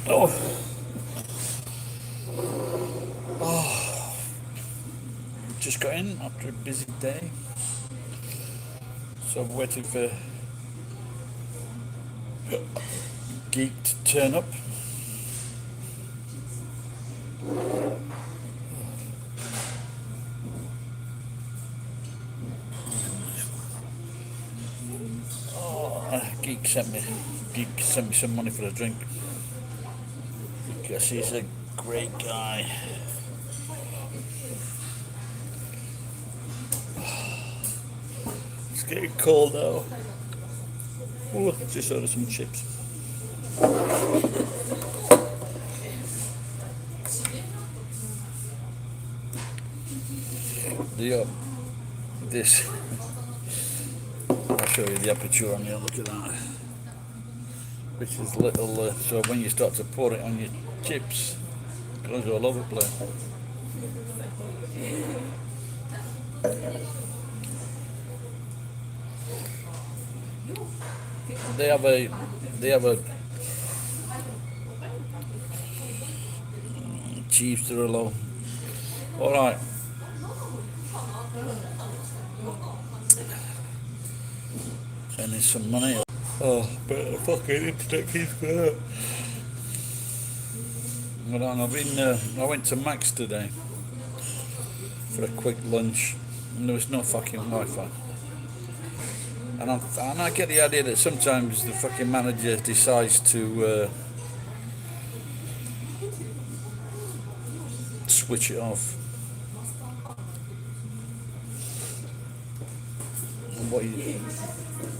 Oh, oh, just got in after a busy day, so I'm waiting for Geek to turn up. Geek sent me some money for a drink because he's a great guy. It's getting cold now. Oh, just ordered some chips. This. I'll show you the aperture on here. Look at that. Which is little. So when you start to pour it on your chips, it goes all over the place. They have a Chiefs Derulo. All right. Sending some money. Oh, but the fucking internet keeps going out. Hold on, I went to Max today for a quick lunch, and there was no fucking Wi-Fi. And I get the idea that sometimes the fucking manager decides to switch it off.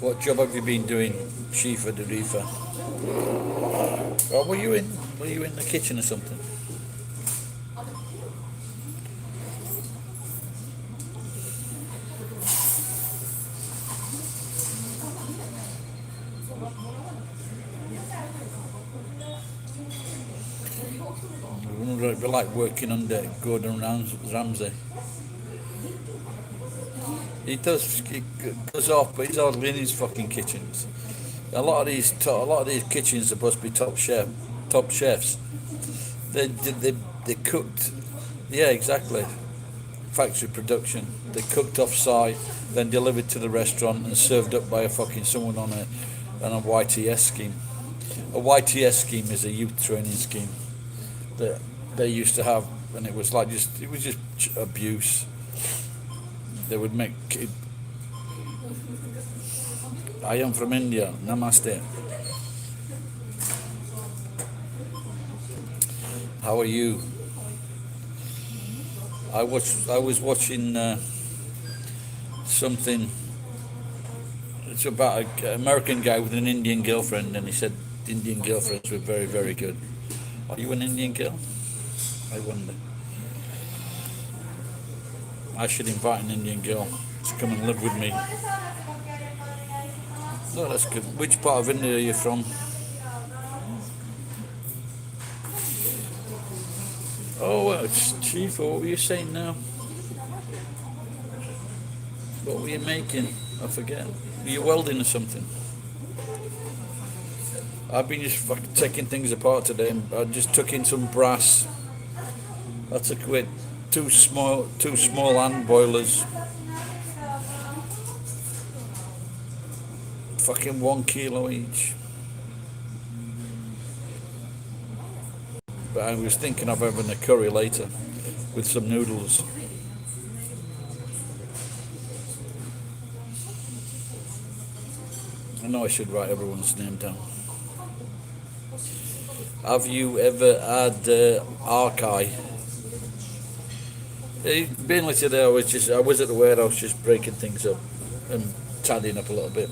What job have you been doing, Shifa Darifa? Oh, were you in the kitchen or something? It'd be like working under Gordon Ramsay. He goes off, but he's hardly in his fucking kitchens. A lot of these kitchens are supposed to be top chefs. They cooked, yeah, exactly. Factory production. They cooked off site, then delivered to the restaurant and served up by a fucking someone on a YTS scheme. A YTS scheme is a youth training scheme that they used to have, and it was just abuse. They would make. I am from India. Namaste. How are you? I was watching something. It's about an American guy with an Indian girlfriend, and he said Indian girlfriends were very, very good. Are you an Indian girl? I wonder. I should invite an Indian girl to come and live with me. No, that's good. Which part of India are you from? Oh, well, it's Chief. What were you saying now? What were you making? I forget. Were you welding or something? I've been just fucking taking things apart today. I just took in some brass. I took away two small hand boilers. Fucking 1 kilo each. But I was thinking of having a curry later with some noodles. I know I should write everyone's name down. Have you ever had archive? Mainly today I was at the warehouse just breaking things up and tidying up a little bit.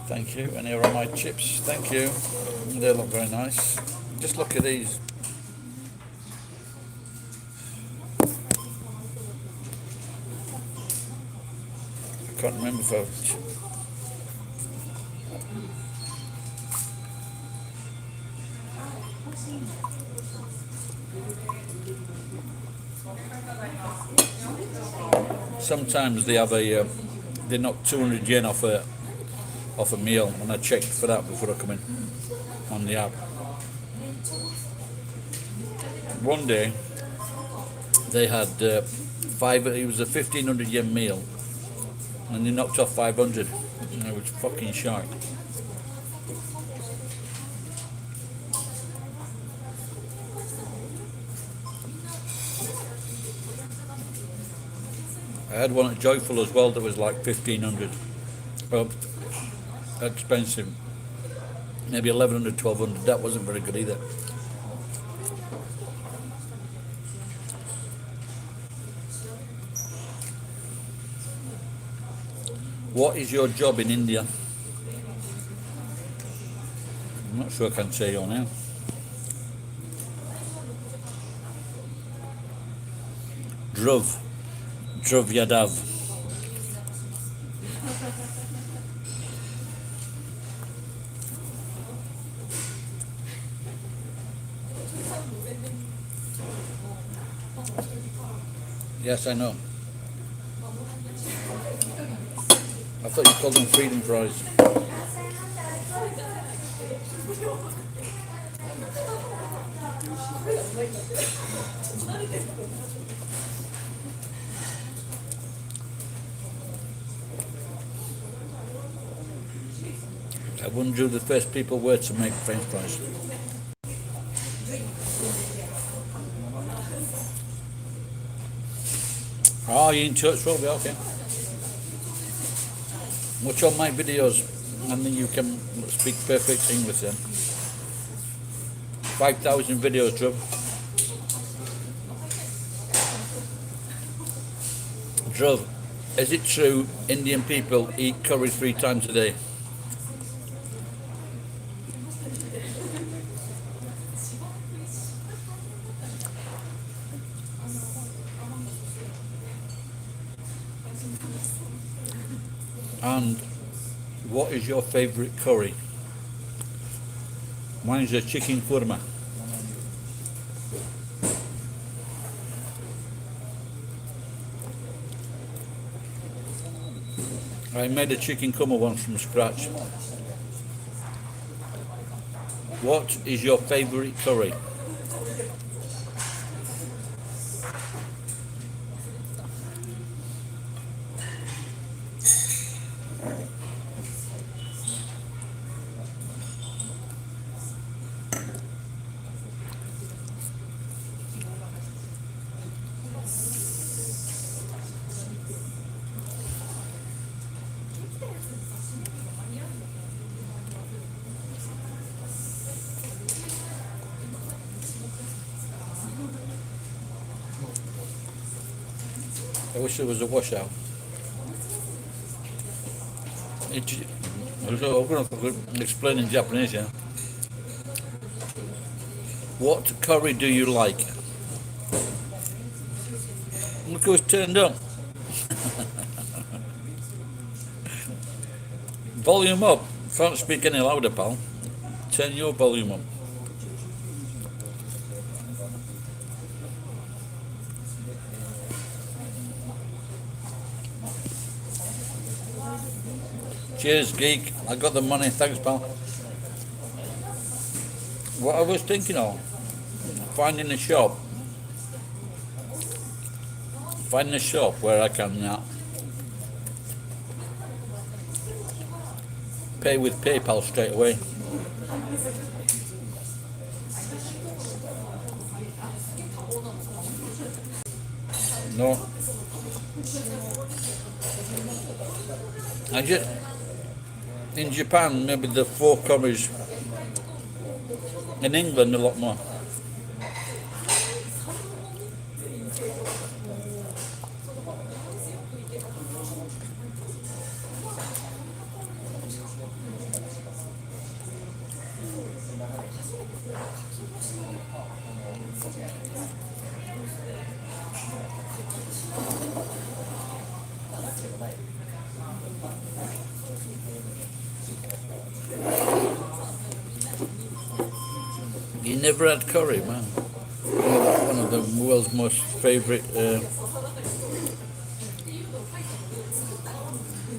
Thank you. And here are my chips. Thank you. They look very nice. Just look at these. I can't remember if I've... Sometimes they have they knock 200 yen off a meal, and I checked for that before I come in. on the app. One day they had five. It was a 1,500 yen meal, and they knocked off 500. And I was fucking shocked. I had one at Joyful as well that was like 1,500. Well, expensive. Maybe 1,100, 1,200. That wasn't very good either. What is your job in India? I'm not sure I can say your name. Dhruv Yadav. Yes, I know. I thought you called them freedom fries. I wonder who the first people were to make French fries. Oh, you're in church, Robbie, okay. Watch all my videos and then you can speak perfect English then. 5,000 videos, Drew. Drew, is it true Indian people eat curry 3 times a day? And what is your favourite curry? Mine is a chicken korma. I made a chicken korma once from scratch. What is your favourite curry? I wish there was a washout. I'm going to explain in Japanese, yeah. What curry do you like? Look who's turned up. Volume up. Can't speak any louder, pal. Turn your volume up. Cheers, geek. I got the money. Thanks, pal. What I was thinking of, finding a shop where I can pay with PayPal straight away. No. I just, in Japan, maybe the 4 curries. In England, a lot more. You never had curry, man. One of the world's most favourite.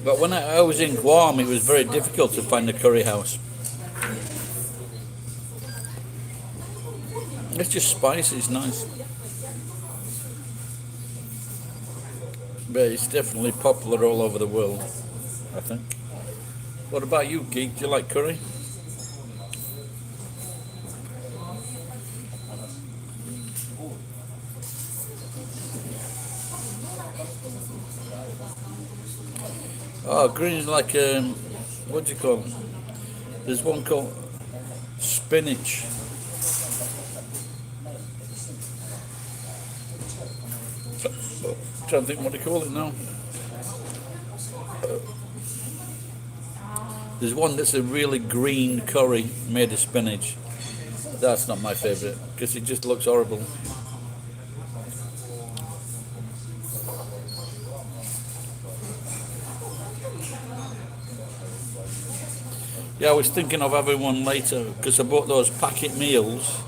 But when I was in Guam, it was very difficult to find a curry house. It's just spicy. It's nice, but it's definitely popular all over the world, I think. What about you, Geek? Do you like curry? Oh, green is like what do you call it? There's one called spinach. Trying to think what they call it now. There's one that's a really green curry made of spinach. That's not my favourite because it just looks horrible. Yeah, I was thinking of having one later because I bought those packet meals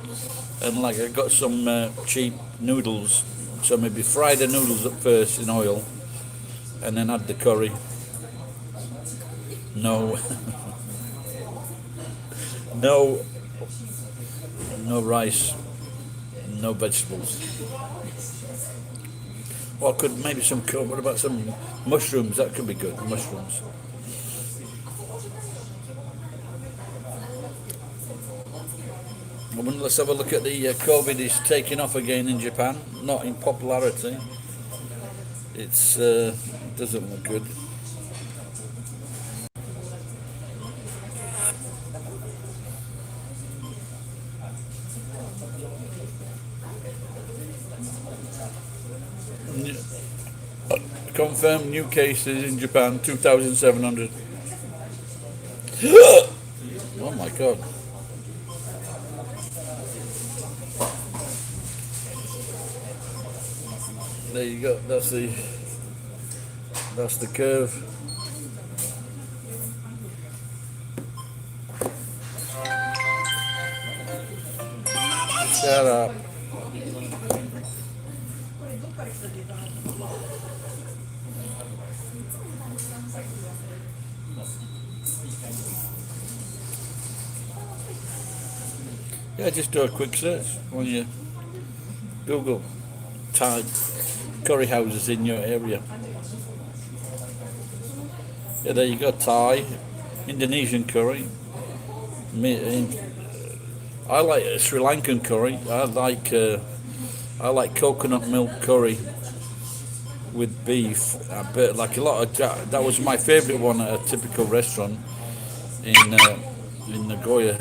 and like I got some cheap noodles. So maybe fry the noodles up first in oil and then add the curry. No, no, no rice, no vegetables. Or could maybe some. What about some mushrooms? That could be good. Mushrooms. Well, let's have a look at the COVID is taking off again in Japan. Not in popularity. It's doesn't look good. Confirmed new cases in Japan 2,700. Oh my god. There you go. That's the curve. Shut up. Yeah, just do a quick search when you Google Thai curry houses in your area. Yeah, there you go. Thai, Indonesian curry. I like Sri Lankan curry. I like coconut milk curry with beef. But like a lot of that was my favourite one at a typical restaurant in Nagoya.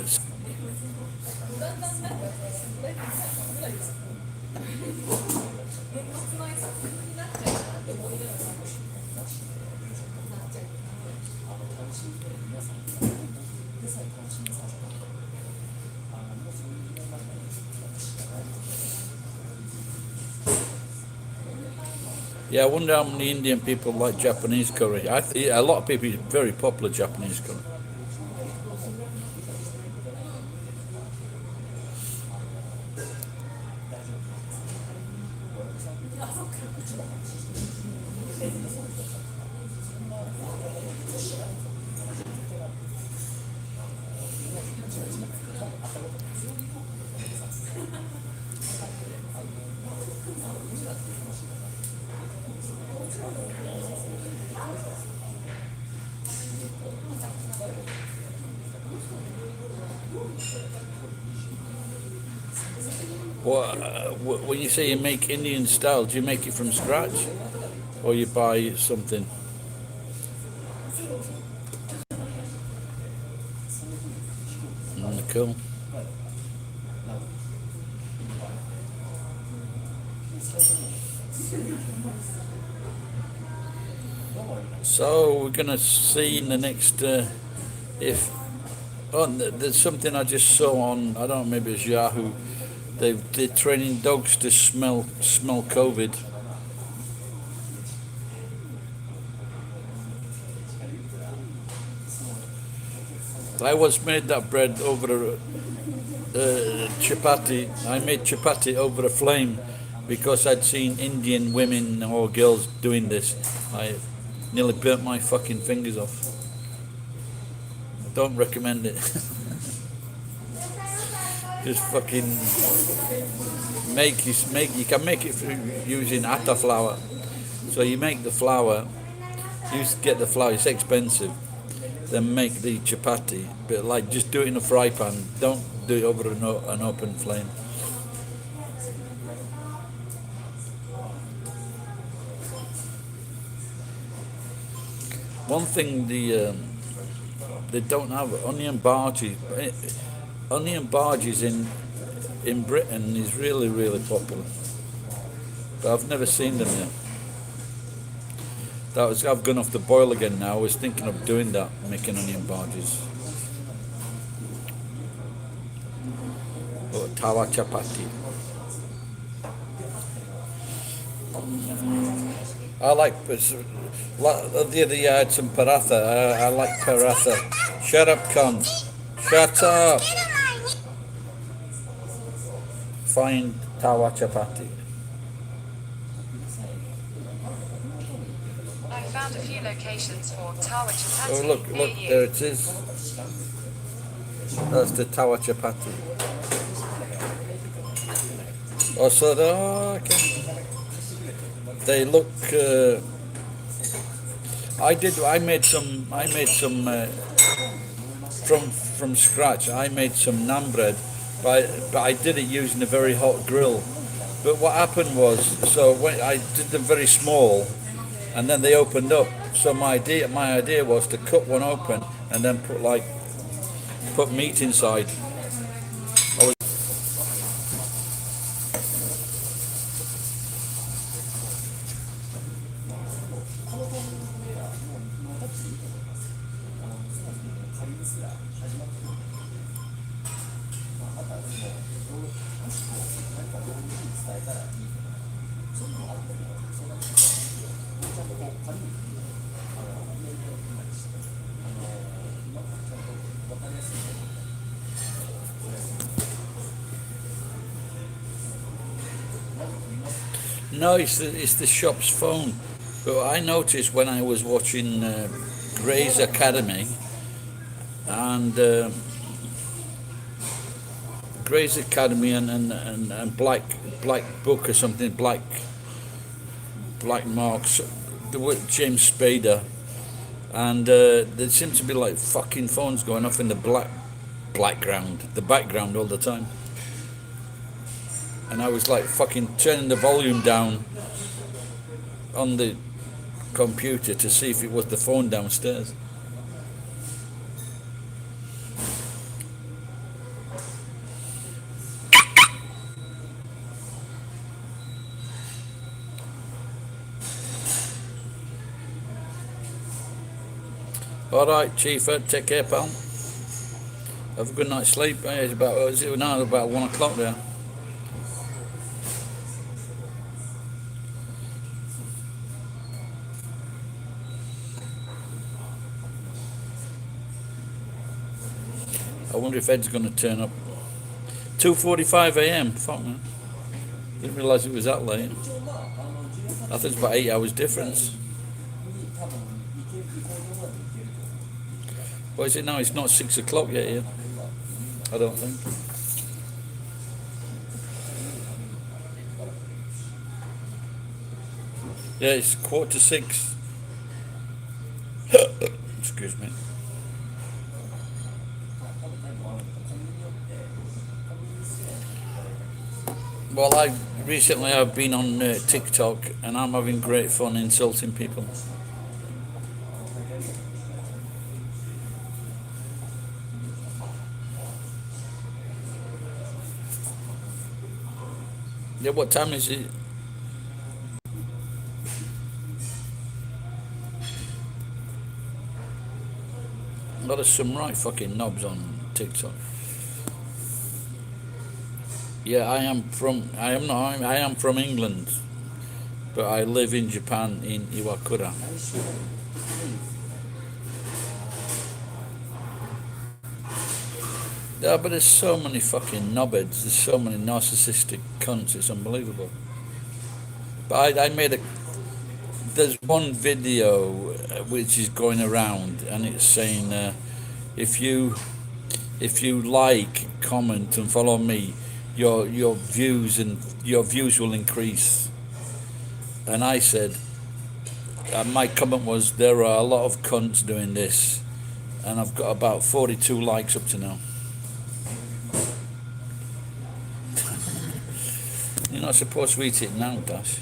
Yeah, I wonder how many Indian people like Japanese curry. A lot of people eat very popular Japanese curry. When you say you make Indian style, do you make it from scratch or you buy something? Cool. So we're gonna see in the next if there's something I just saw on, I don't know, maybe it's Yahoo. They're training dogs to smell COVID. I once made that bread over a chapati. I made chapati over a flame because I'd seen Indian women or girls doing this. I nearly burnt my fucking fingers off. Don't recommend it. Just fucking make. You can make it using atta flour. So you make the flour. You get the flour. It's expensive. Then make the chapati, but like just do it in a fry pan. Don't do it over an open flame. One thing they don't have onion barges. Onion barges in Britain is really popular, but I've never seen them yet. I've gone off the boil again now. I was thinking of doing that, making onion barges. Or tawa chapati. I like the other day I had some paratha. I like paratha. Shut up, cunt. Shut up. Find tawa chapati. I found a few locations for tawa chapati. Oh look, there it is. That's the tawa chapati. Oh, so okay. They look. I made some from scratch. I made some naan bread, but I did it using a very hot grill. But what happened was, so when I did them very small, and then they opened up. So my idea was to cut one open and then put meat inside. No, it's the shop's phone. But I noticed when I was watching Grey's Academy and Grey's Academy and Black Book or something, Black Marks, James Spader, and there seemed to be like fucking phones going off in the background all the time. And I was like fucking turning the volume down on the computer to see if it was the phone downstairs. Alright, Chief, take care, pal. Have a good night's sleep. It's about 1 o'clock there. I wonder if Ed's going to turn up. 2:45 a.m. Fuck, man. Didn't realise it was that late. I think it's about 8 hours difference. What is it now? It's not 6 o'clock yet here. I don't think. Yeah, it's 5:45. Excuse me. Well, recently I've been on TikTok and I'm having great fun insulting people. Yeah, what time is it? There's some right fucking knobs on TikTok. Yeah, I am from England, but I live in Japan in Iwakura. Yeah, but there's so many fucking knobheads, there's so many narcissistic cunts, it's unbelievable. But there's one video which is going around and it's saying if you if you like, comment, and follow me, your views will increase. And I said, my comment was, there are a lot of cunts doing this, and I've got about 42 likes up to now. You're not supposed to eat it now, Dash.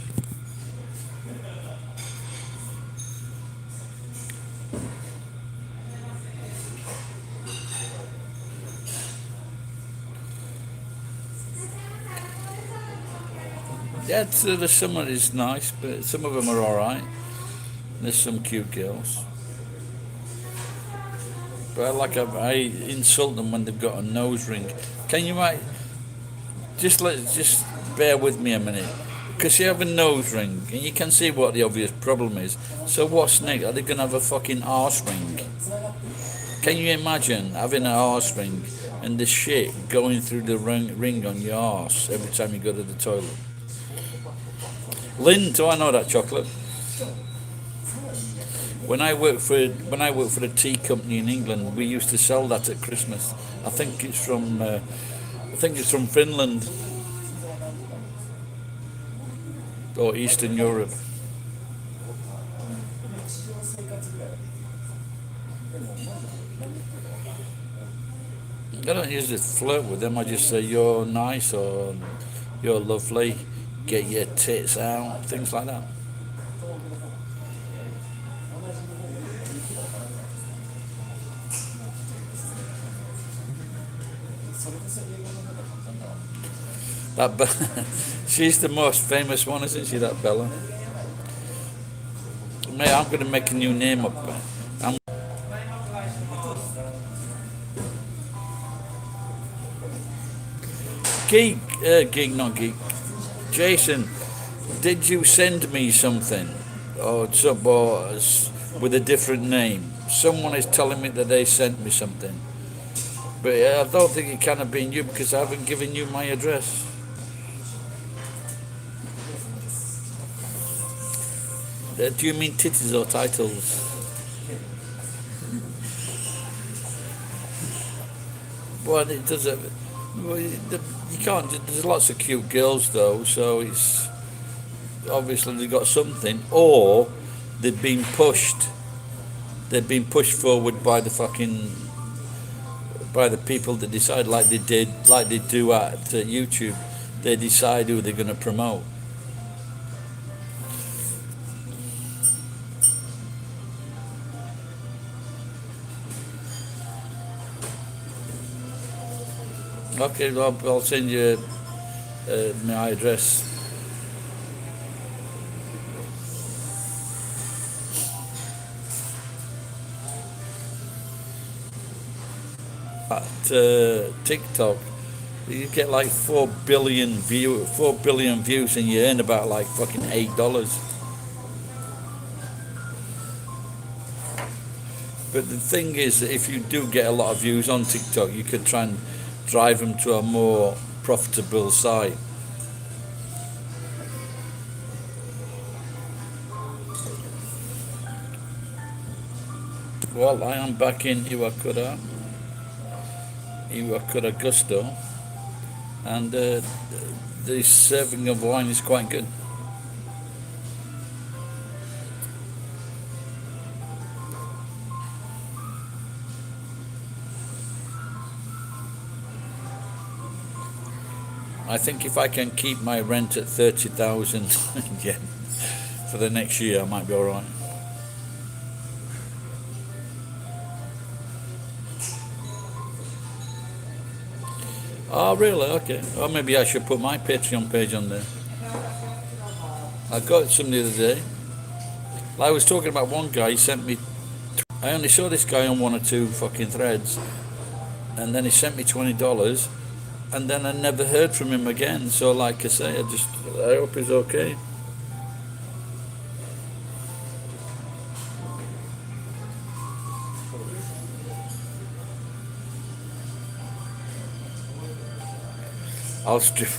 Yeah, the summer is nice, but some of them are alright. There's some cute girls. But I insult them when they've got a nose ring. Can you just bear with me a minute? Because you have a nose ring, and you can see what the obvious problem is. So what's next? Are they going to have a fucking arse ring? Can you imagine having an arse ring and the shit going through the ring on your arse every time you go to the toilet? Lynn, do I know that chocolate? When I worked for the tea company in England, we used to sell that at Christmas. I think it's from Finland or Eastern Europe. I don't usually flirt with them. I just say you're nice or you're lovely. Get your tits out, things like that. She's the most famous one, isn't she? That Bella. Mate, I'm going to make a new name up. I'm not geek. Jason, did you send me something, or with a different name? Someone is telling me that they sent me something, but I don't think it can have been you because I haven't given you my address. Do you mean titties or titles? Well, it doesn't. Well, you can't. There's lots of cute girls though, so it's obviously they've got something, or they've been pushed. They've been pushed forward by the people that decide, like they do at YouTube. They decide who they're going to promote. Okay, I'll send you my address. At TikTok, you get like 4 billion views, and you earn about like fucking $8. But the thing is that if you do get a lot of views on TikTok, you could try and drive them to a more profitable site. Well, I am back in Iwakura Gusto, and the serving of wine is quite good. I think if I can keep my rent at 30,000 yen for the next year, I might be all right. Oh, really? Okay. Or maybe I should put my Patreon page on there. I got some the other day. I was talking about one guy, he sent me. I only saw this guy on 1 or 2 fucking threads, and then he sent me $20, and then I never heard from him again. So, like I say, I hope he's okay. I'll strip.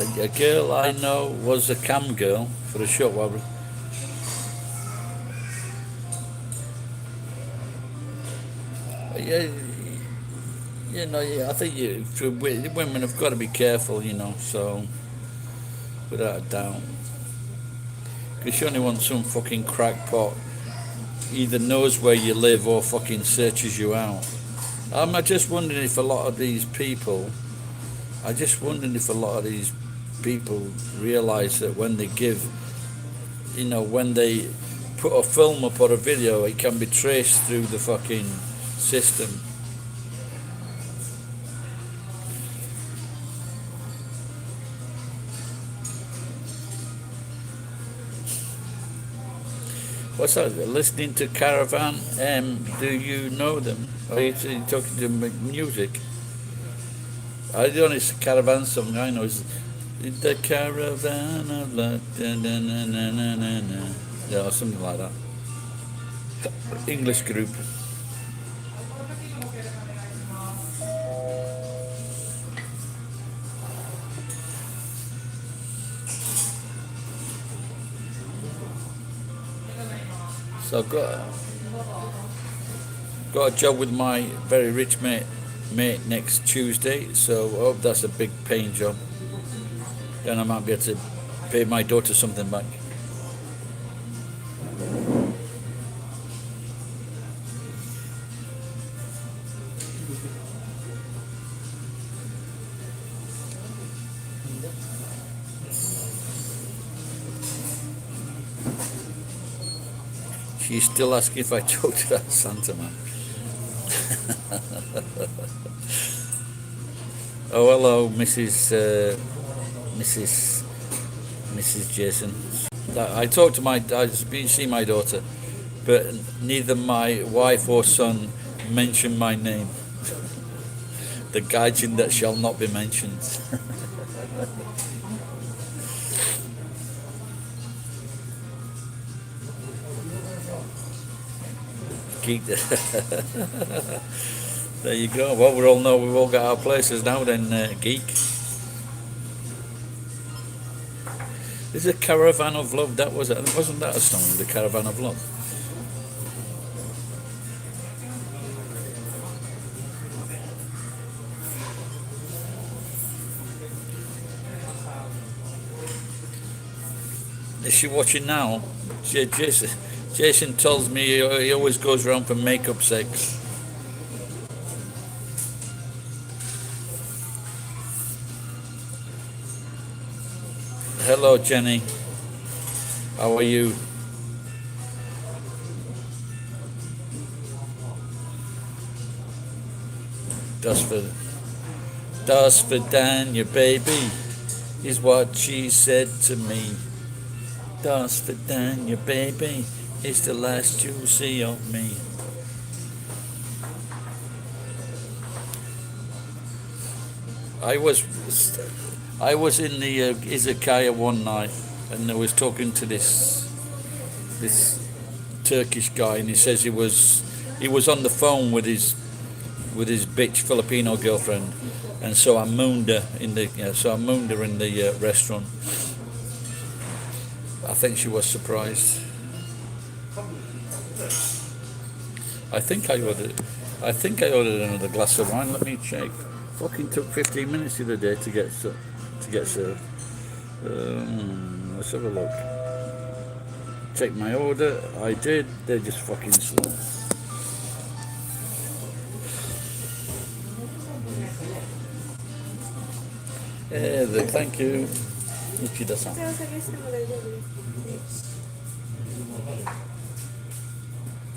A girl I know was a cam girl for a short while. Yeah, yeah, I think women have got to be careful, so without a doubt. Because you only want some fucking crackpot either knows where you live or fucking searches you out. I'm just wondering if a lot of these people, I just wondering if a lot of these people realise that when they give, when they put a film up or a video, it can be traced through the fucking system. What's that? Listening to Caravan? Do you know them? Are you talking to music? The only Caravan song I know is the Caravan of Love, yeah, or something like that. English group. So I've got a job with my very rich mate next Tuesday, so I hope that's a big paying job. Then I might be able to pay my daughter something back. She's still asking if I talked to that Santa man. Oh, hello, Mrs. Jason. I talked to I've been seeing my daughter, but neither my wife or son mentioned my name. The gaijin that shall not be mentioned. Geek. There you go. Well, we've all got our places now then, geek. There's a Caravan of Love. Wasn't that a song, the Caravan of Love? Is she watching now? Jason tells me he always goes around for makeup sex. Hello, Jenny. How are you? Das for Dania, baby, is what she said to me. Das for Dania, baby, is the last you'll see of me. I was in the izakaya one night, and I was talking to this Turkish guy, and he says he was on the phone with his bitch Filipino girlfriend, and so I mooned her in the restaurant. I think she was surprised. I think I ordered another glass of wine. Let me check. Fucking took 15 minutes the other day to get served. Let's have a look. Take my order. I did. They're just fucking slow. Thank you.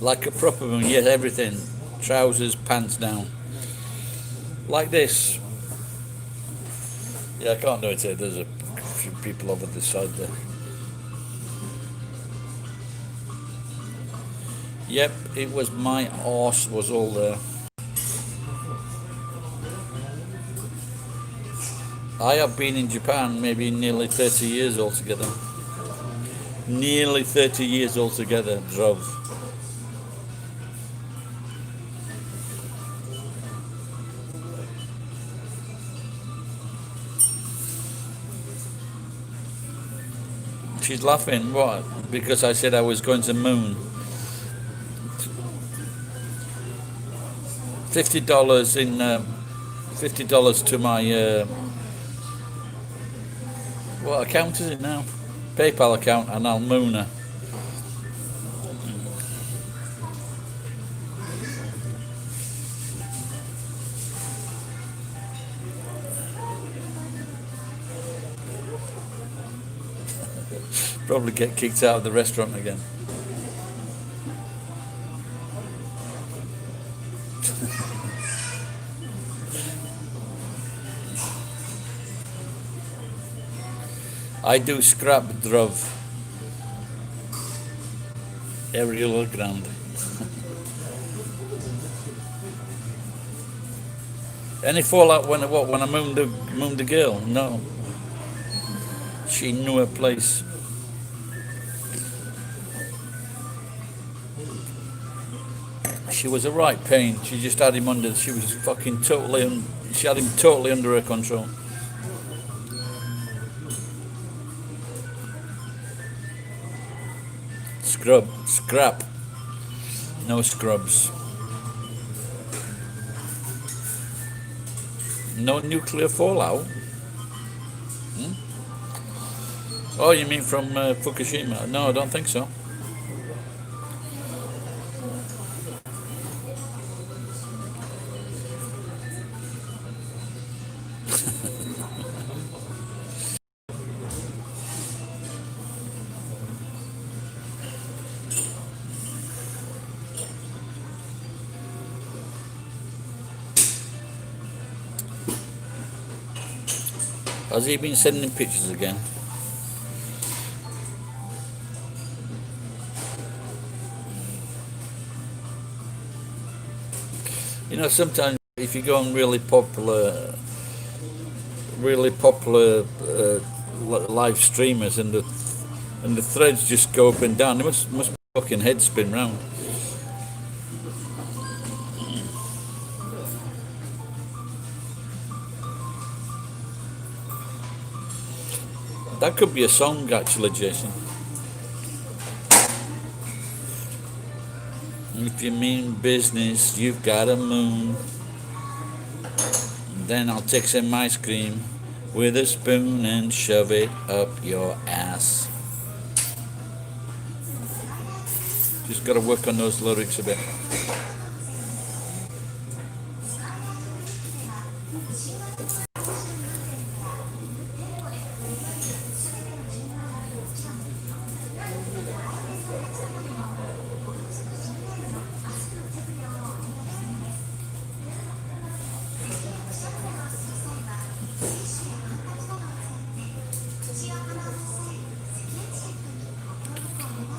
Like a proper one, yes, everything. Trousers, pants down. Like this. Yeah, I can't do it here. There's a few people over the side there. Yep, it was my arse was all there. I have been in Japan maybe nearly 30 years altogether. Nearly 30 years altogether, drove. She's laughing. What? Because I said I was going to moon. $50 in $50 to my what account is it now? PayPal account, and I'll moon her. Probably get kicked out of the restaurant again. I do scrap druv aerial ground. Any fallout when I mooned the girl? No. She knew her place. She was a right pain. She just had him under. She was fucking totally. She had him totally under her control. Scrap. No scrubs. No nuclear fallout. Oh, you mean from Fukushima? No, I don't think so. Has he been sending pictures again? You know, sometimes if you go on really popular live streamers and the threads just go up and down, they must fucking head spin round. That could be a song, actually, Jason. If you mean business, you've got a moon. Then I'll take some ice cream with a spoon and shove it up your ass. Just got to work on those lyrics a bit.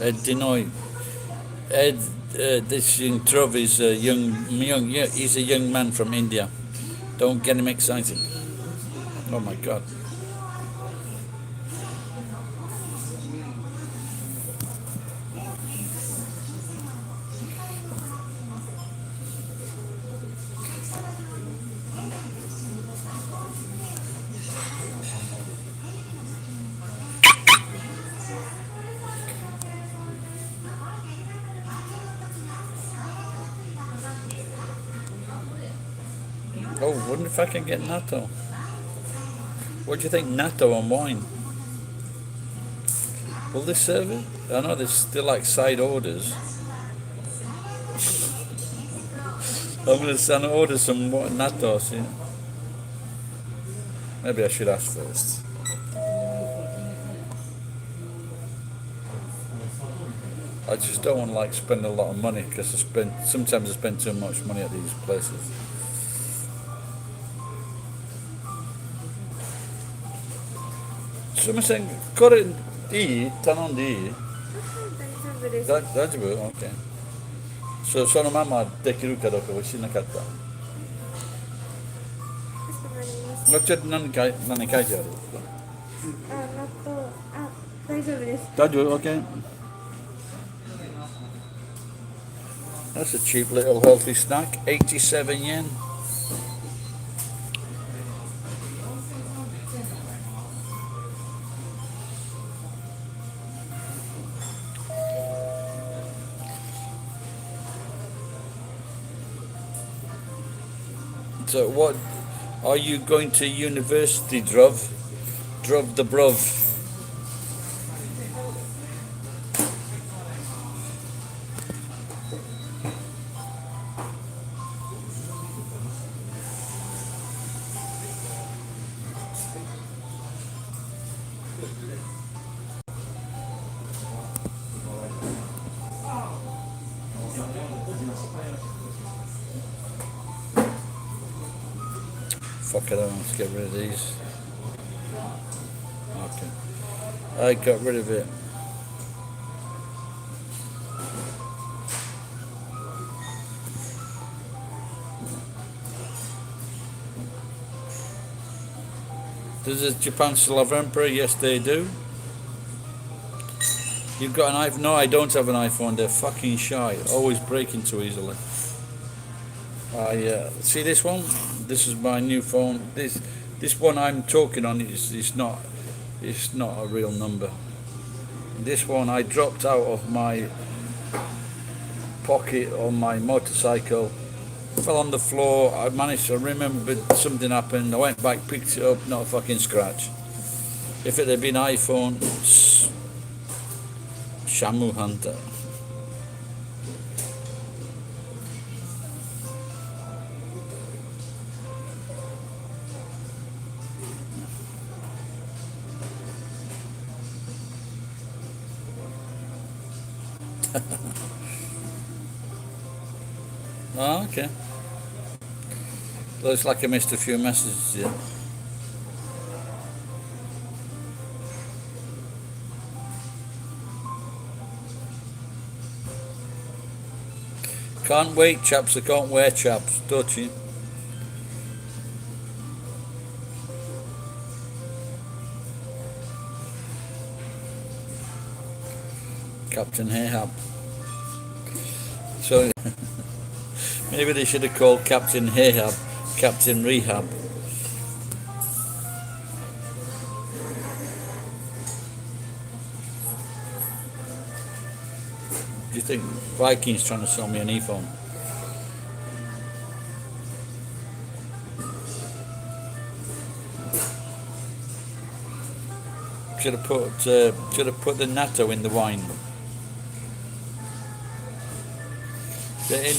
Ed Dinoy. Ed, this young Truv is a he's a young man from India. Don't get him excited. Oh my God. Oh, wonder if I can get natto. What do you think, natto and wine? Will they serve it? I know there's still like side orders. I'm gonna order some natto, see? Maybe I should ask first. I just don't want to like spend a lot of money because sometimes I spend too much money at these places. Su mi sen kore iyi, tanon iyi. 大丈夫です。大丈夫 ?OK。そのままできるかどうか教えなかった。かしこまりましちょっと何書いてある？た。納豆、大丈夫です。大丈夫 ?OK。That's a cheap little healthy snack, 87 yen. So what are you going to university, Druv? Druv the bruv. Fuck it, let's get rid of these. Okay. I got rid of it. Does Japan still have Emperor? Yes, they do. You've got an iPhone? No, I don't have an iPhone. They're fucking shy. Always breaking too easily. I see this one. This is my new phone. This one I'm talking on is not. It's not a real number. This one I dropped out of my pocket on my motorcycle. Fell on the floor. I managed to remember something happened. I went back, picked it up. Not a fucking scratch. If it had been iPhone, Shamu Hunter. Oh, okay. Looks like I missed a few messages, yeah. Can't wait, chaps. I can't wait, chaps. Don't you? Captain Ahab. So maybe they should have called Captain Ahab Captain Rehab. Do you think Viking's trying to sell me an e-phone? Should have put the natto in the wine.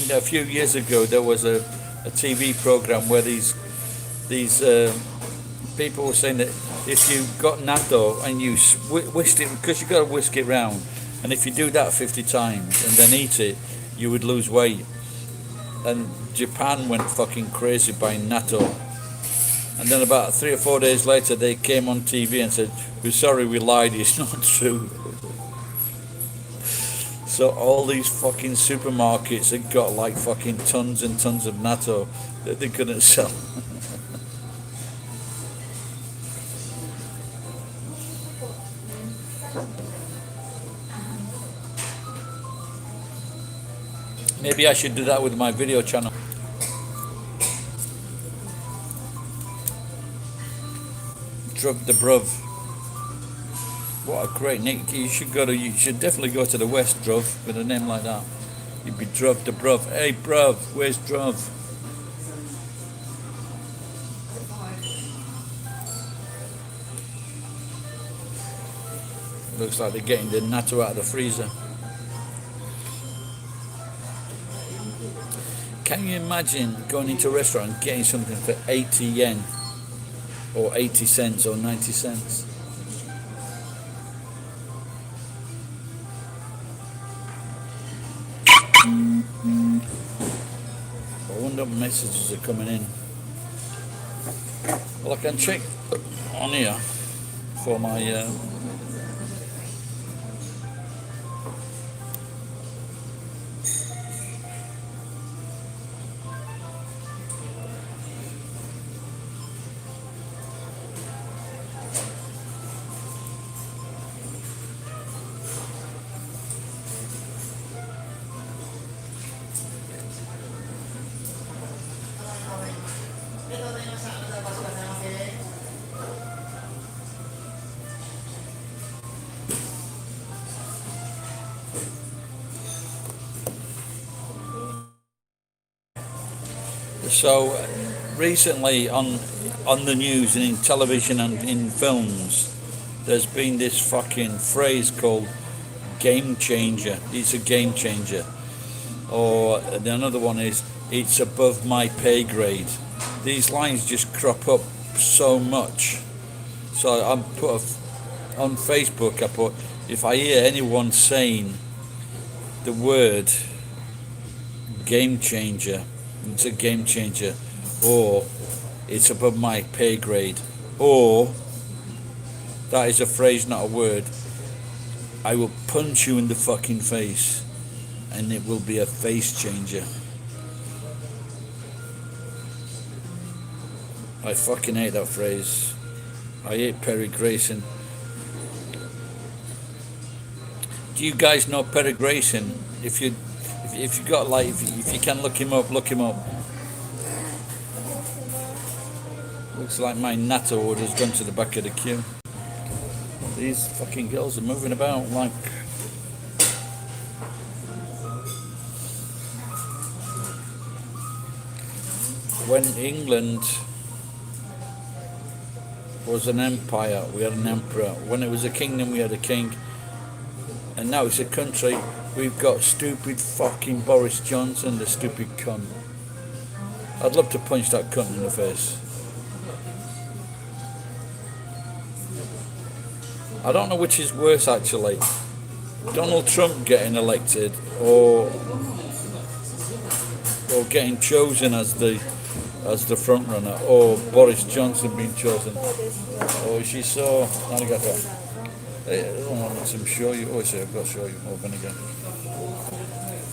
A few years ago, there was a TV program where these people were saying that if you got natto and you whisked it, because you got to whisk it round, and if you do that 50 times and then eat it, you would lose weight. And Japan went fucking crazy buying natto. And then about 3 or 4 days later, they came on TV and said, "We're sorry, we lied. It's not true." So all these fucking supermarkets had got like fucking tons and tons of natto that they couldn't sell. Maybe I should do that with my video channel. Drug the bruv. What a great nick. You should definitely go to the West, Druv, with a name like that. You'd be Druv the bruv. Hey bruv, where's Druv? Looks like they're getting the natto out of the freezer. Can you imagine going into a restaurant and getting something for 80 yen? Or 80 cents or 90 cents? I wonder what messages are coming in. Well, I can check on here for my So recently on the news and in television and in films, there's been this fucking phrase called game changer. It's a game changer. Or another one is it's above my pay grade. These lines just crop up so much. So I put on Facebook. I put, if I hear anyone saying the word game changer, it's a game changer, or it's above my pay grade, or that is a phrase, not a word, I will punch you in the fucking face, and it will be a face changer. I fucking hate that phrase. I hate Perry Grayson. Do you guys know Perry Grayson? If you got like, if you can look him up, look him up. Looks like my natto wood has gone to the back of the queue. These fucking girls are moving about like. When England was an empire, we had an emperor. When it was a kingdom, we had a king. And now it's a country, we've got stupid fucking Boris Johnson, the stupid cunt. I'd love to punch that cunt in the face. I don't know which is worse actually. Donald Trump getting elected or getting chosen as the front runner, or Boris Johnson being chosen. Oh, she's so arigato. I don't want some show you. Oh, I've got to show you more vinegar.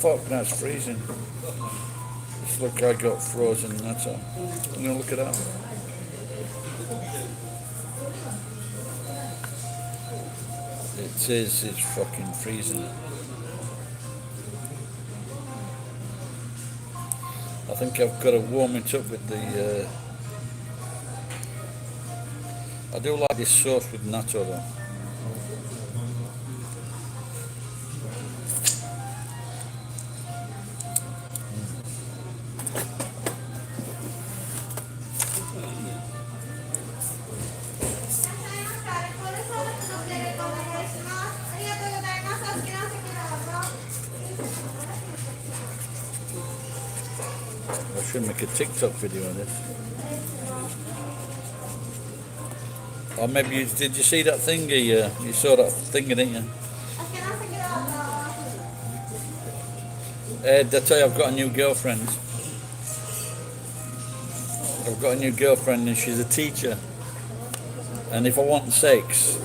Fuck, that's freezing. Just look, I got frozen. That's all. You know, look at that. It's fucking freezing. I think I've got to warm it up with the. I do like this sauce with natto though. I should make a TikTok video on this. Or maybe did you see that thingy? You saw that thingy, didn't you? Ed, I tell you, I've got a new girlfriend. I've got a new girlfriend and she's a teacher. And if I want sex,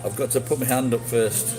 I've got to put my hand up first.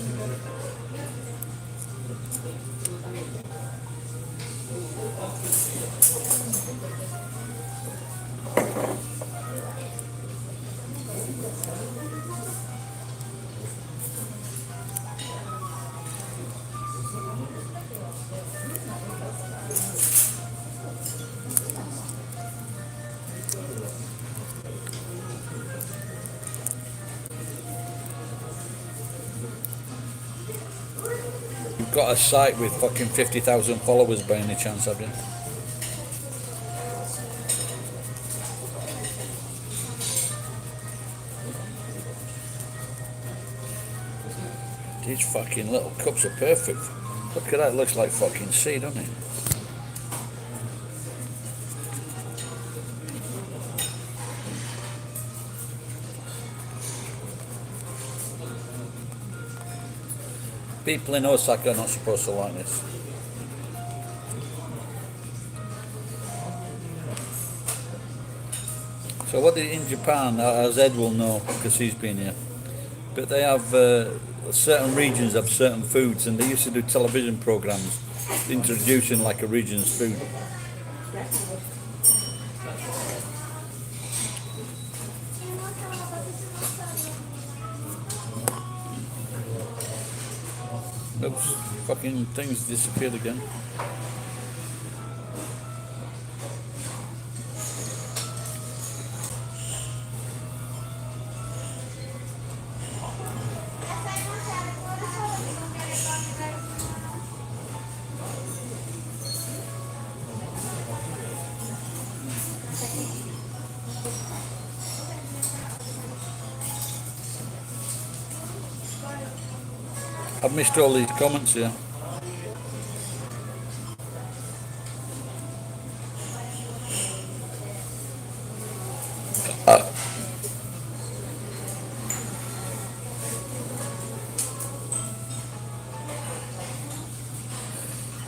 Got a site with fucking 50,000 followers by any chance, have you? These fucking little cups are perfect. Look at that, it looks like fucking sea, doesn't it? People in Osaka are not supposed to like this. So what in Japan, as Ed will know because he's been here, but they have certain regions have certain foods, and they used to do television programs introducing like a region's food. Oops, fucking things disappeared again. I've missed all these comments here.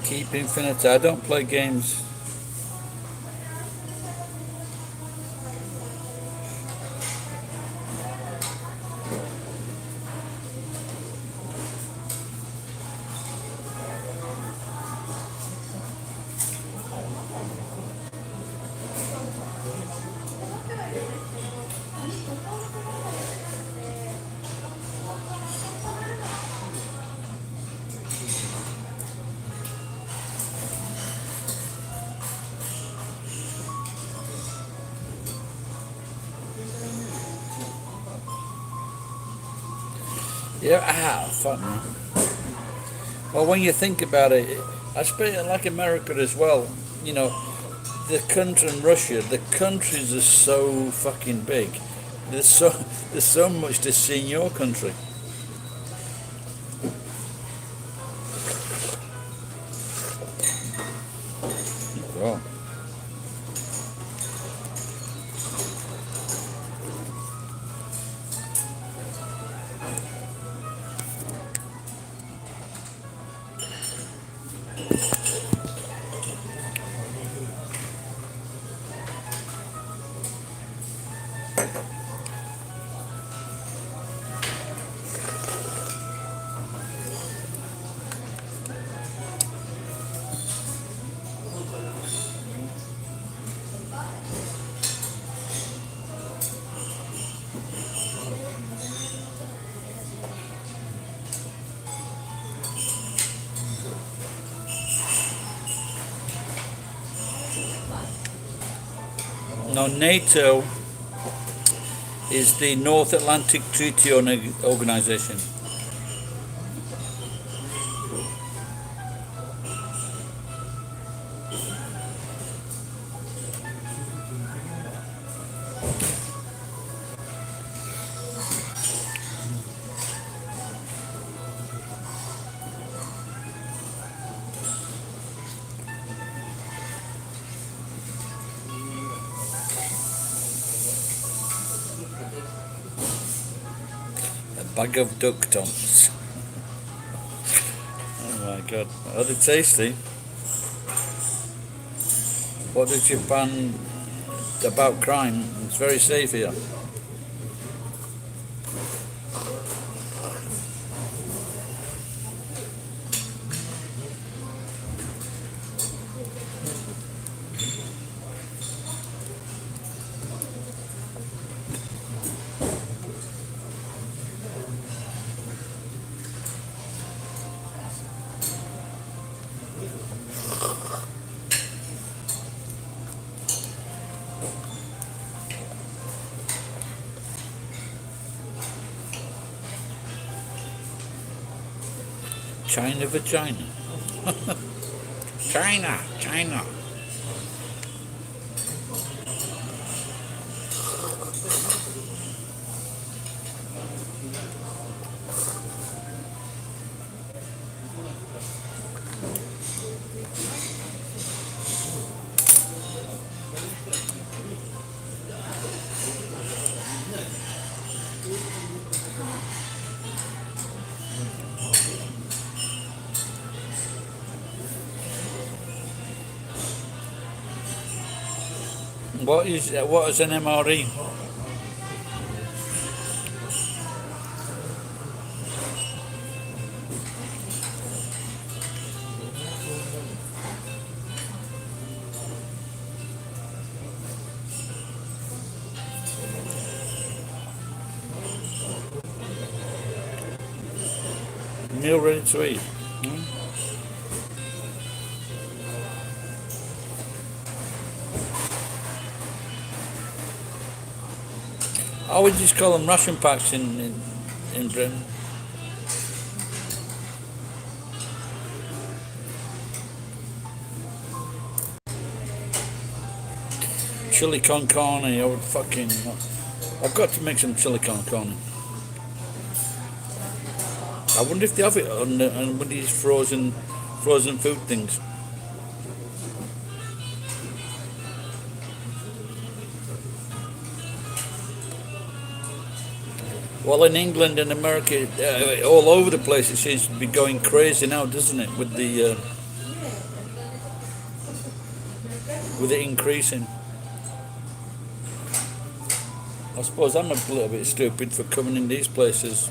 Keep Infinity. I don't play games. Yeah, fuck man. Well, when you think about it, I suppose like America as well. You know, the country in Russia, the countries are so fucking big. There's so there's so much to see in your country. Well, now NATO is the North Atlantic Treaty Organization. A bag of duck tongues. Oh my god, are they tasty? What did Japan about crime? It's very safe here. China for China. China, China. What is an MRE? Meal ready to eat. I would just call them ration packs in Britain. Chili con carne, I would fucking... I've got to make some chili con carne. I wonder if they have it on one of these frozen food things. Well, in England and America, all over the place, it seems to be going crazy now, doesn't it? With it increasing. I suppose I'm a little bit stupid for coming in these places.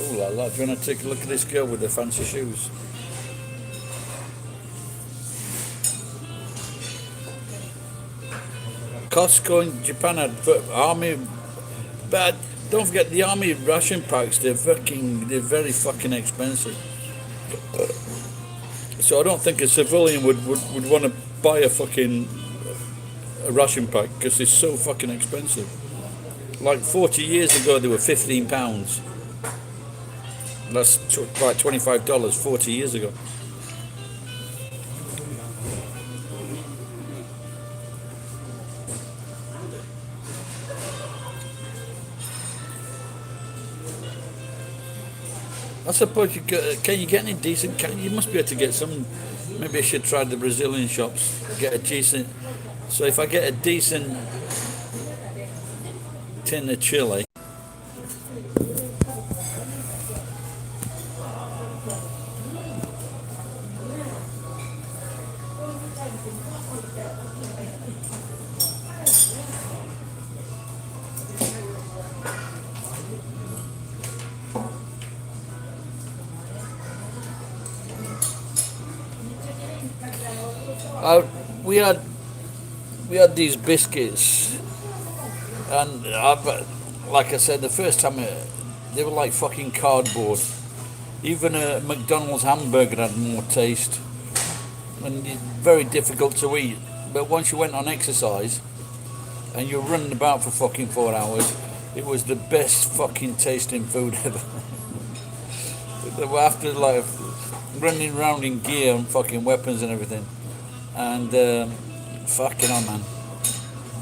Oh la la! Do you want to take a look at this girl with the fancy shoes? Costco in Japan had army, but don't forget the army ration packs. They're very fucking expensive. So I don't think a civilian would want to buy a ration pack because it's so fucking expensive. Like 40 years ago, they were £15. That's like $25 40 years ago. I suppose can you get any decent? You must be able to get some. Maybe I should try the Brazilian shops. Get a decent. So if I get a decent tin of chili. We had these biscuits, and like I said, the first time they were like fucking cardboard. Even a McDonald's hamburger had more taste, and very difficult to eat. But once you went on exercise, and you're running about for fucking 4 hours, it was the best fucking tasting food ever. After like running around in gear and fucking weapons and everything. And fucking on, man,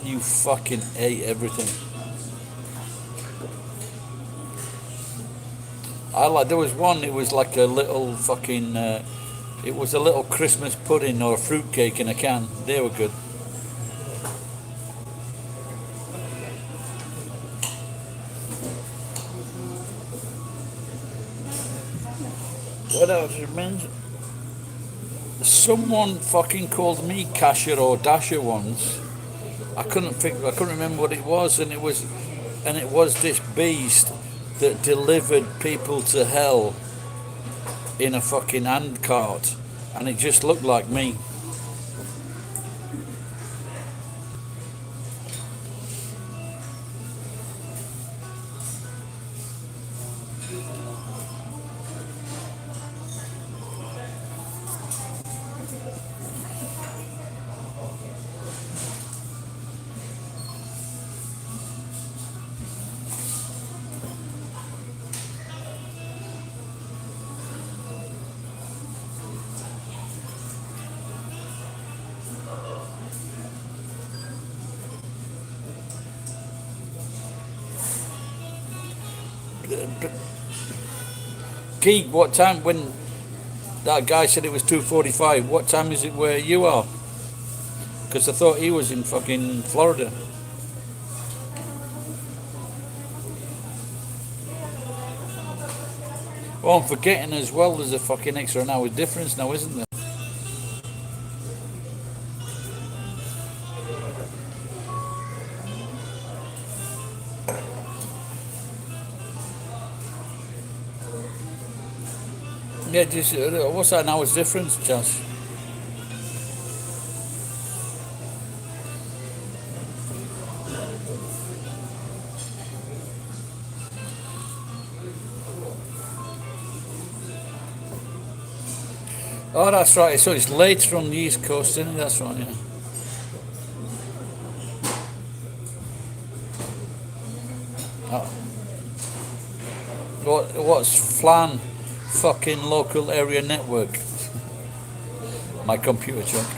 you fucking ate everything. There was one. It was like a little fucking. It was a little Christmas pudding or a fruit cake in a can. They were good. What else remains? Someone fucking called me Casher or Dasher once. I couldn't remember what it was, and it was this beast that delivered people to hell in a fucking handcart, and it just looked like me. Gi, what time when that guy said it was 2:45? What time is it where you are? Because I thought he was in fucking Florida. Well, I'm forgetting as well. There's a fucking extra an hour difference now, isn't there? Yeah, just what's that an hour's difference, Josh? Oh, that's right. So it's later on the East Coast, isn't it? That's right, yeah. Oh. What's FLAN? Fucking local area network. My computer junk.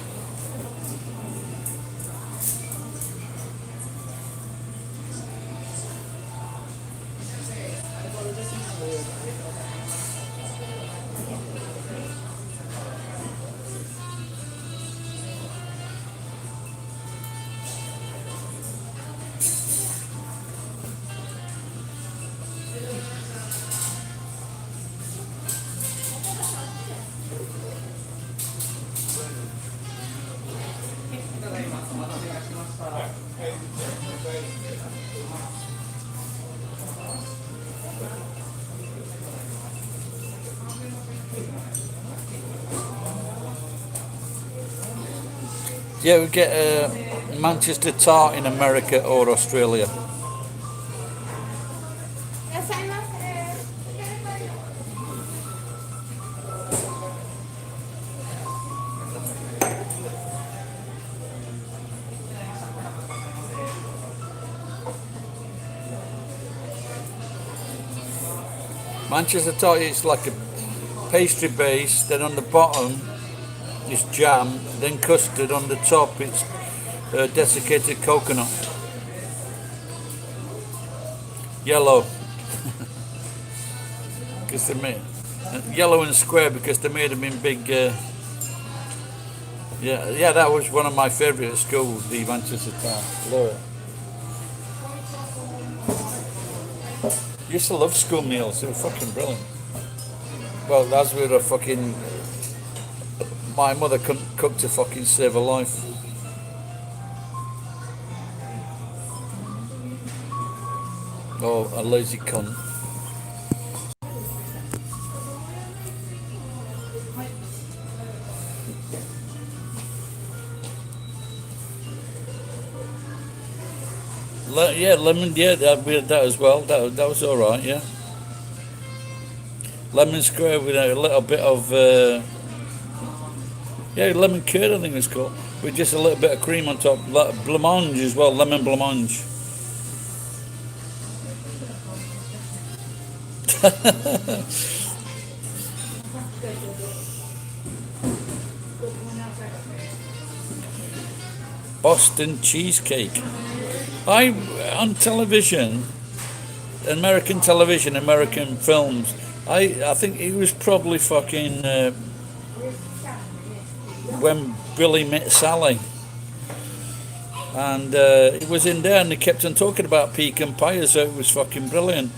Yeah, we get Manchester tart in America or Australia. Manchester tart is like a pastry base, then on the bottom is jam, then custard, on the top it's desiccated coconut. Yellow, because they made yellow and square because they made them in big. Yeah, that was one of my favourite at school, the Manchester tart. Love it. Used to love school meals. They were fucking brilliant. Well, that's where a fucking my mother couldn't cook to fucking save her life. Oh, a lazy cunt. Yeah, lemon. Yeah, that as well. That was all right. Yeah, lemon square with a little bit of yeah, lemon curd. I think it's called, with just a little bit of cream on top. Blancmange as well. Lemon blancmange. Boston cheesecake. I on television, American television, American films. I think it was probably fucking when Billy met Sally, and it was in there, and they kept on talking about pecan pie, so it was fucking brilliant.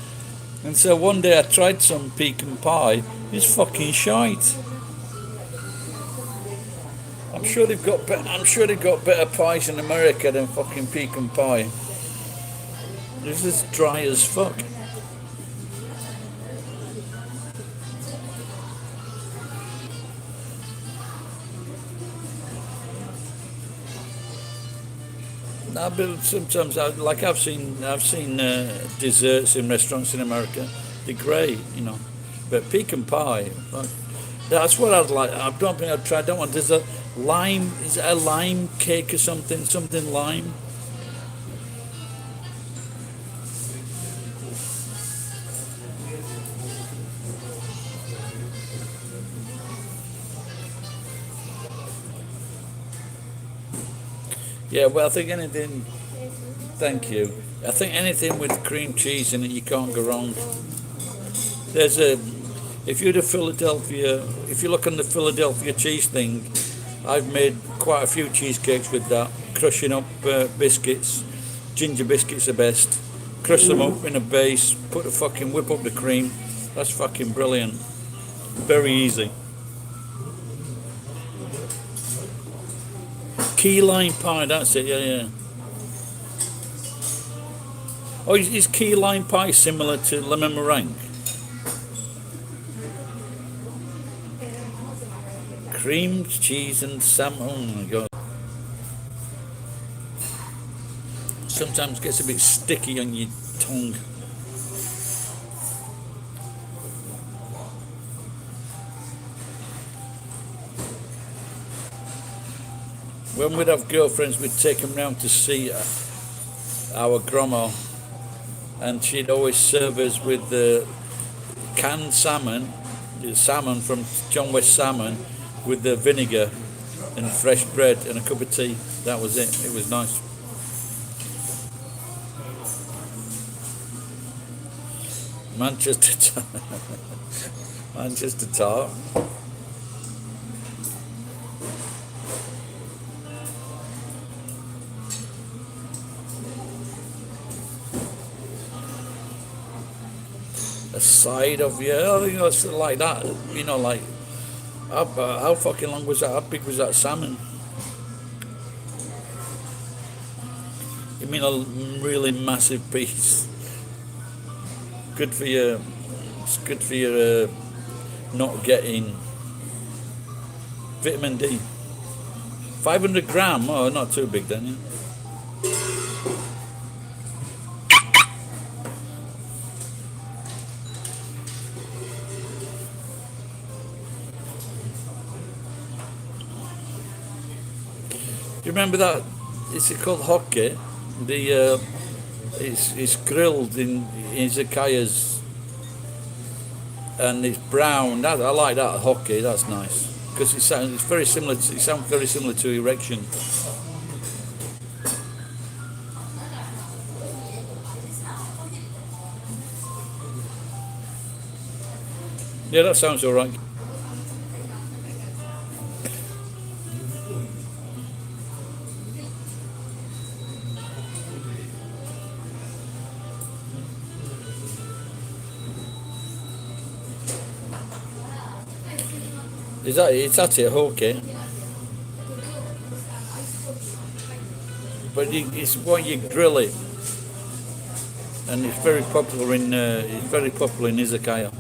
And so one day I tried some pecan pie. It's fucking shite. I'm sure they've got better pies in America than fucking pecan pie. This is dry as fuck. No, but sometimes I've seen desserts in restaurants in America. They're great, you know. But pecan pie, fuck, that's what I'd like. I don't think I'd try. I don't want dessert. Lime, is it a lime cake or something? Something lime. Yeah, well, I think anything. Thank you. I think anything with cream cheese in it, you can't go wrong. There's a. If you're to Philadelphia, if you look on the Philadelphia cheese thing, I've made quite a few cheesecakes with that. Crushing up biscuits, ginger biscuits are best. Crush them up in a base, put the fucking whip up the cream. That's fucking brilliant. Very easy. Key lime pie, that's it. Yeah. Oh, is key lime pie similar to lemon meringue? Cream, cheese, and salmon. Oh my god. Sometimes gets a bit sticky on your tongue. When we'd have girlfriends, we'd take them round to see our grandma, and she'd always serve us with the canned salmon, the salmon from John West Salmon, with the vinegar and fresh bread and a cup of tea. That was it. It was nice. Manchester Manchester tart. A side of, yeah, I think that's like that. You know, like how fucking long was that? How big was that salmon? You mean a really massive piece? Good for you. It's good for your not getting vitamin D. 500 gram. Oh, not too big then. Yeah. You remember that? Is it called hockey? The it's grilled in izakayas and it's brown. I like that hockey. That's nice because it's very similar. It sounds very similar to erection. Yeah, that sounds all right. It's at it hockey, but it's what you grill it, and it's very popular in izakaya.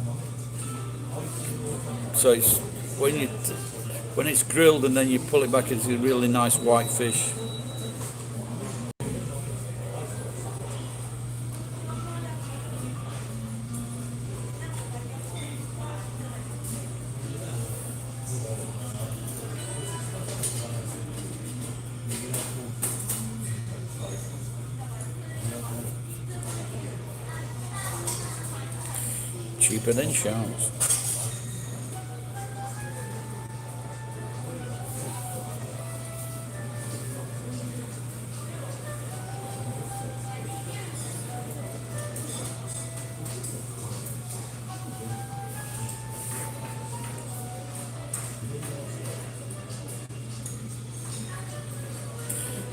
So it's when it's grilled and then you pull it back, it's a really nice white fish. Cheaper than sharks.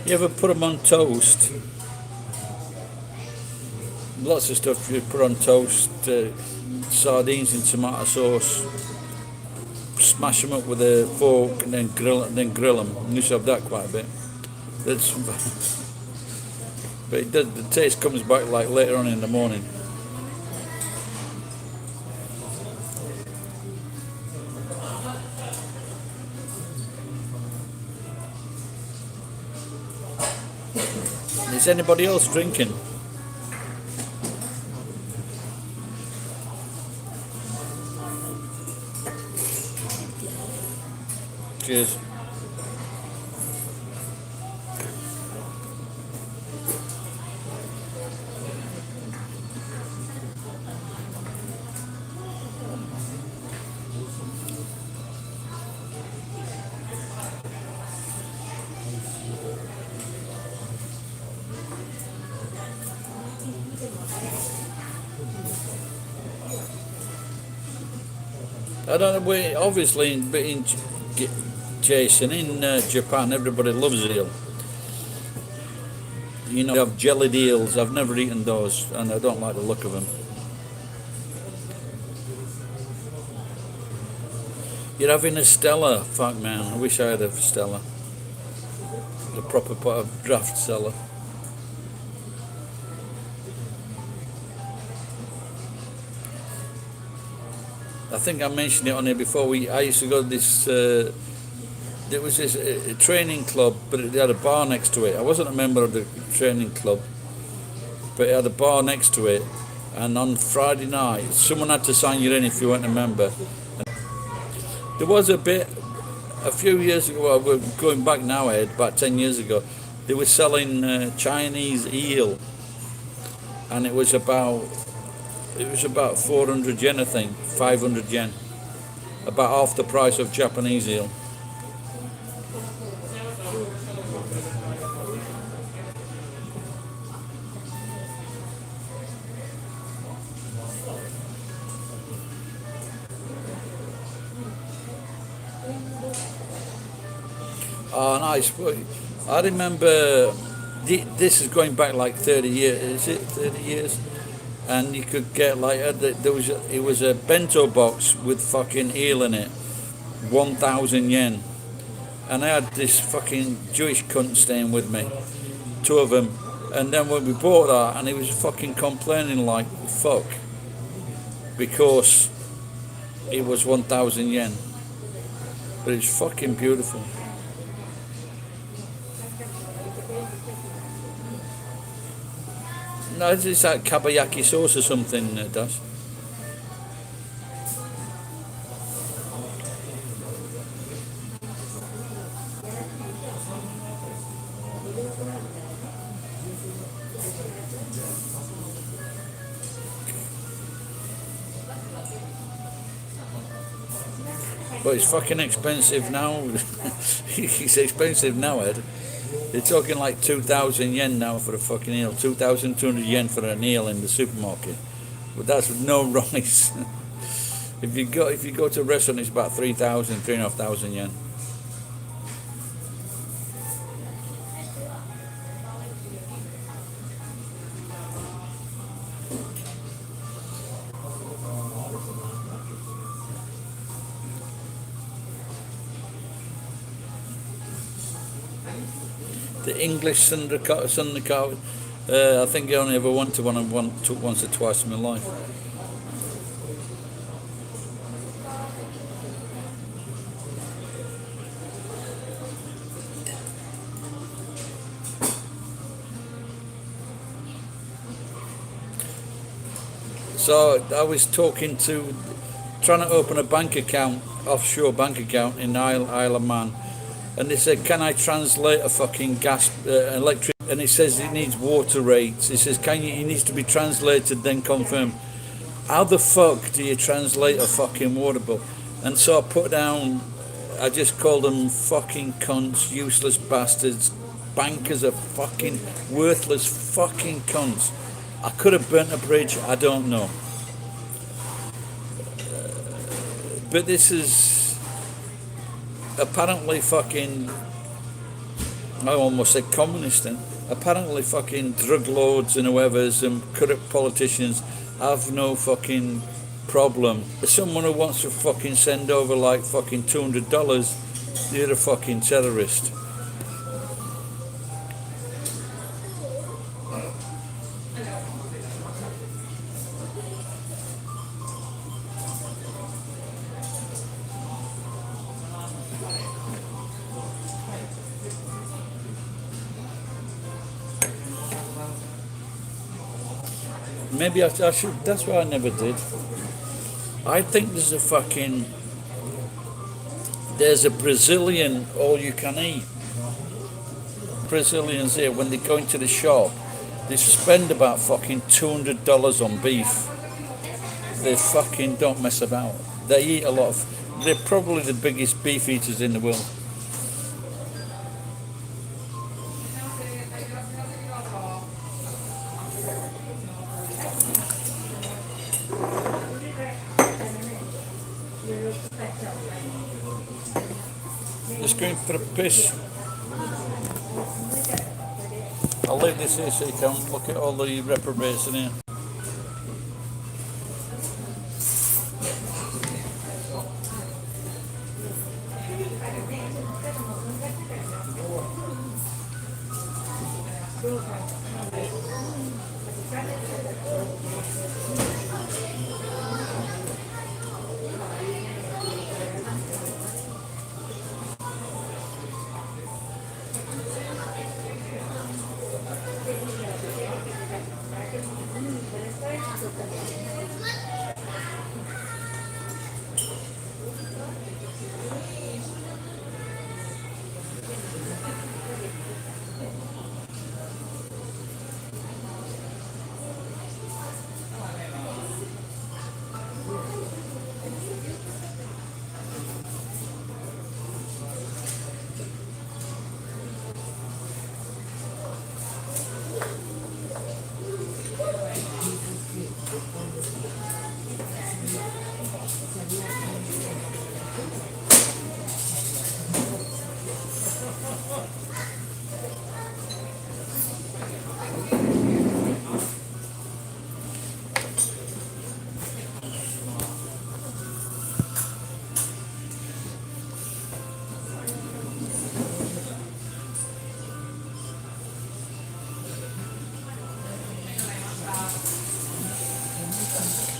You ever put them on toast? Lots of stuff you put on toast. Sardines in tomato sauce. Smash them up with a fork and then grill them. You used to have that quite a bit. That's, but the taste comes back like later on in the morning. Is anybody else drinking? Cheers. I don't know. Obviously, in Jason, in Japan, everybody loves eel. You know, they have jellied eels. I've never eaten those, and I don't like the look of them. You're having a Stella. Fuck, man. I wish I had a Stella. A proper pot of draft Stella. I think I mentioned it on here before. I used to go to this. There was this training club, but it had a bar next to it. I wasn't a member of the training club, but it had a bar next to it. And on Friday night, someone had to sign you in if you weren't a member. There was a few years ago. Well, we're going back now, Ed. About 10 years ago, they were selling Chinese eel, and it was about 400 yen, I think, 500 yen, about half the price of Japanese eel. Oh, nice. I remember, this is going back like 30 years, is it 30 years? And you could get like, it was a bento box with fucking eel in it, 1,000 yen. And I had this fucking Jewish cunt staying with me, 2 of them. And then when we bought that, and he was fucking complaining like fuck, because it was 1,000 yen. But it's fucking beautiful. No, it's like kabayaki sauce or something, Dash. But it's fucking expensive now. It's expensive now, Ed. They're talking like 2,000 yen now for a fucking eel. 2,200 yen for an eel in the supermarket. But that's with no rice. If you go to a restaurant, it's about 3,000, 3,500 yen. The English Sunday carve. I think I only ever went to one and took once or twice in my life. So I was trying to open a bank account, offshore bank account in Isle of Man, and they said, "Can I translate a fucking gas, electric?" And it says it needs water rates. It says, It needs to be translated, then confirmed. How the fuck do you translate a fucking water bill? And so I just called them fucking cunts, useless bastards. Bankers are fucking worthless fucking cunts. I could have burnt a bridge, I don't know. But this is apparently fucking, I almost said communist then. Apparently fucking drug lords and whoever's and corrupt politicians have no fucking problem. Someone who wants to fucking send over like fucking $200, you're a fucking terrorist. Maybe I should. That's why I never did. I think there's a Brazilian all-you-can-eat. Brazilians here, when they go into the shop, they spend about fucking $200 on beef. They fucking don't mess about. They eat a lot of. They're probably the biggest beef eaters in the world. Just going for a piss. I'll leave this here so you can look at all the reprobates in here.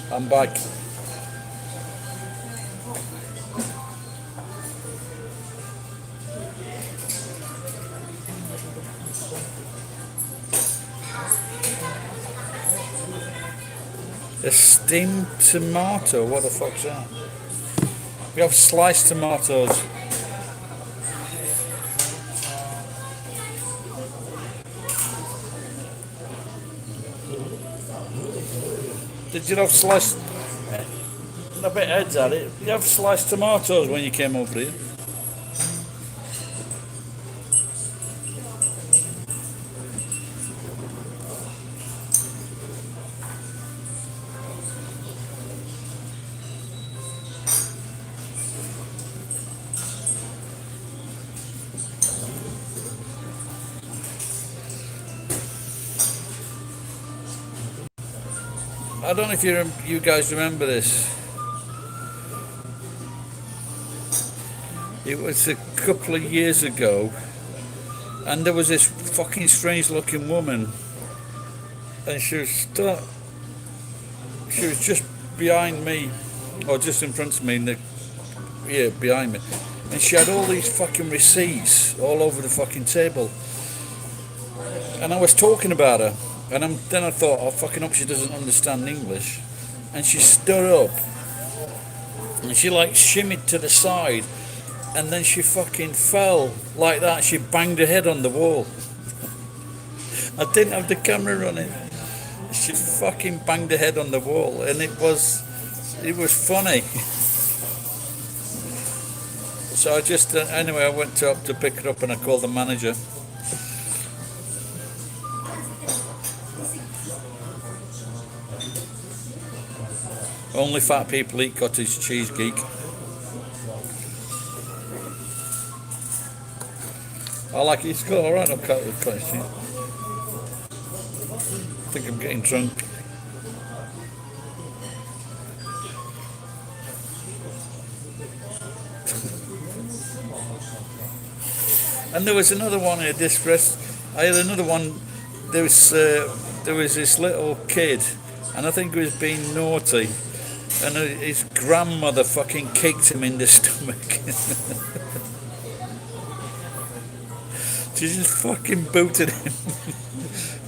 I'm back. A steamed tomato. What the fuck's that? We have sliced tomatoes. Did you have sliced? A bit heads at it. You have sliced tomatoes when you came over here. I don't know if you guys remember this. It was a couple of years ago, and there was this fucking strange-looking woman, and she was just behind me, or just in front of me, behind me, and she had all these fucking receipts all over the fucking table, and I was talking about her. And then I thought, oh, fucking hope she doesn't understand English. And she stood up. And she like shimmied to the side. And then she fucking fell like that. She banged her head on the wall. I didn't have the camera running. She fucking banged her head on the wall. And it was funny. So I just, anyway, I went up to pick her up and I called the manager. Only fat people eat cottage cheese, geek. I like it. It's good. All right, I'll cut the cottage cheese. I think I'm getting drunk. And there was another one at this rest. I had another one. There was this little kid, and I think he was being naughty. And his grandmother fucking kicked him in the stomach. She just fucking booted him.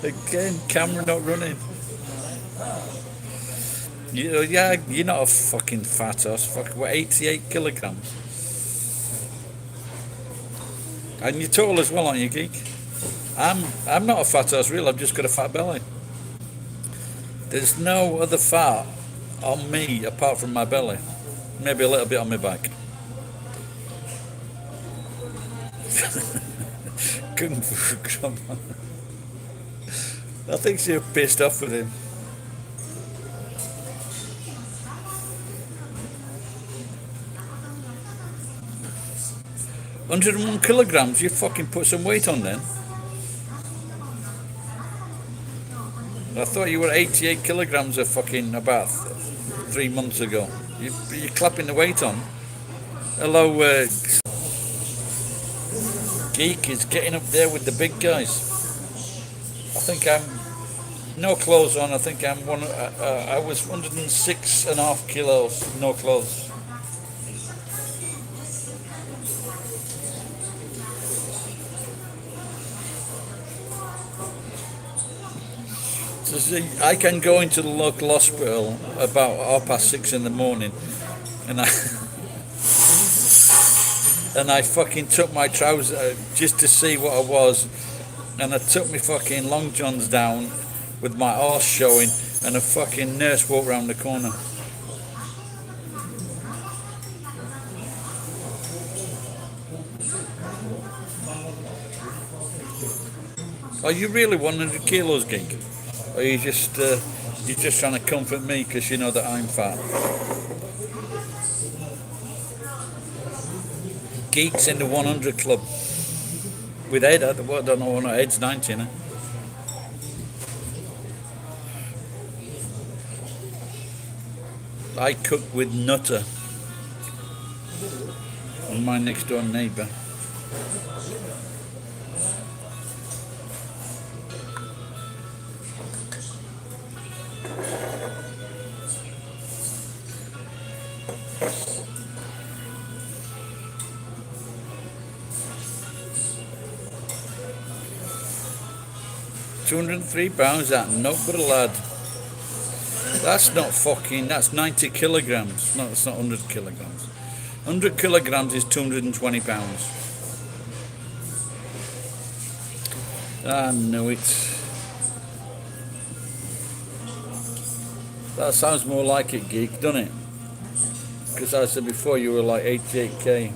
Again, camera not running. Yeah, you're not a fucking fat ass. Fuck, what, 88 kilograms? And you're tall as well, aren't you, geek? I'm not a fat ass, really. I've just got a fat belly. There's no other fat on me apart from my belly. Maybe a little bit on my back. Kung Fu grandma. I think she was pissed off with him. "101 kilograms, you fucking put some weight on then." I thought you were 88 kilograms of fucking about 3 months ago. You're clapping the weight on. Hello, Geek is getting up there with the big guys. I think I'm no clothes on. I think I'm one. I was 106.5 kilos, no clothes. So see, I can go into the local hospital about 6:30 in the morning, and I fucking took my trousers just to see what I was, and I took my fucking long johns down with my arse showing, and a fucking nurse walked round the corner. Are you really 100 kilos, Geek? Or are you just trying to comfort me because you know that I'm fat? Geeks in the 100 club. With Ed, I don't know, Ed's 90 now. I cook with Nutter, and my next door neighbour. £203, that no but a lad. That's not fucking. That's 90 kilograms. No, it's not 100 kilograms. 100 kilograms is 220 pounds. I knew it. That sounds more like it, geek, doesn't it? Because I said before you were like 88k.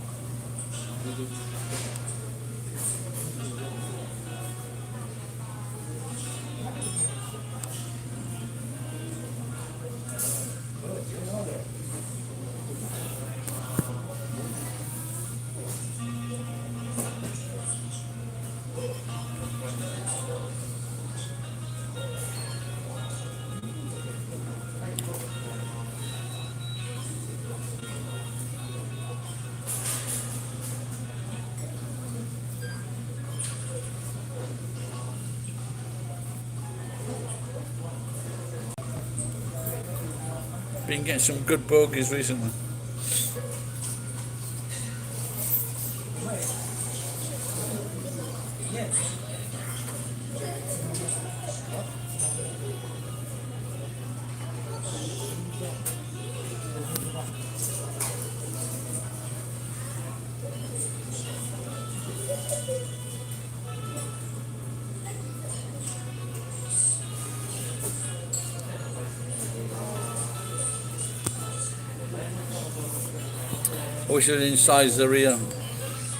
Been getting some good bogeys recently. I wish I didn't size the rear.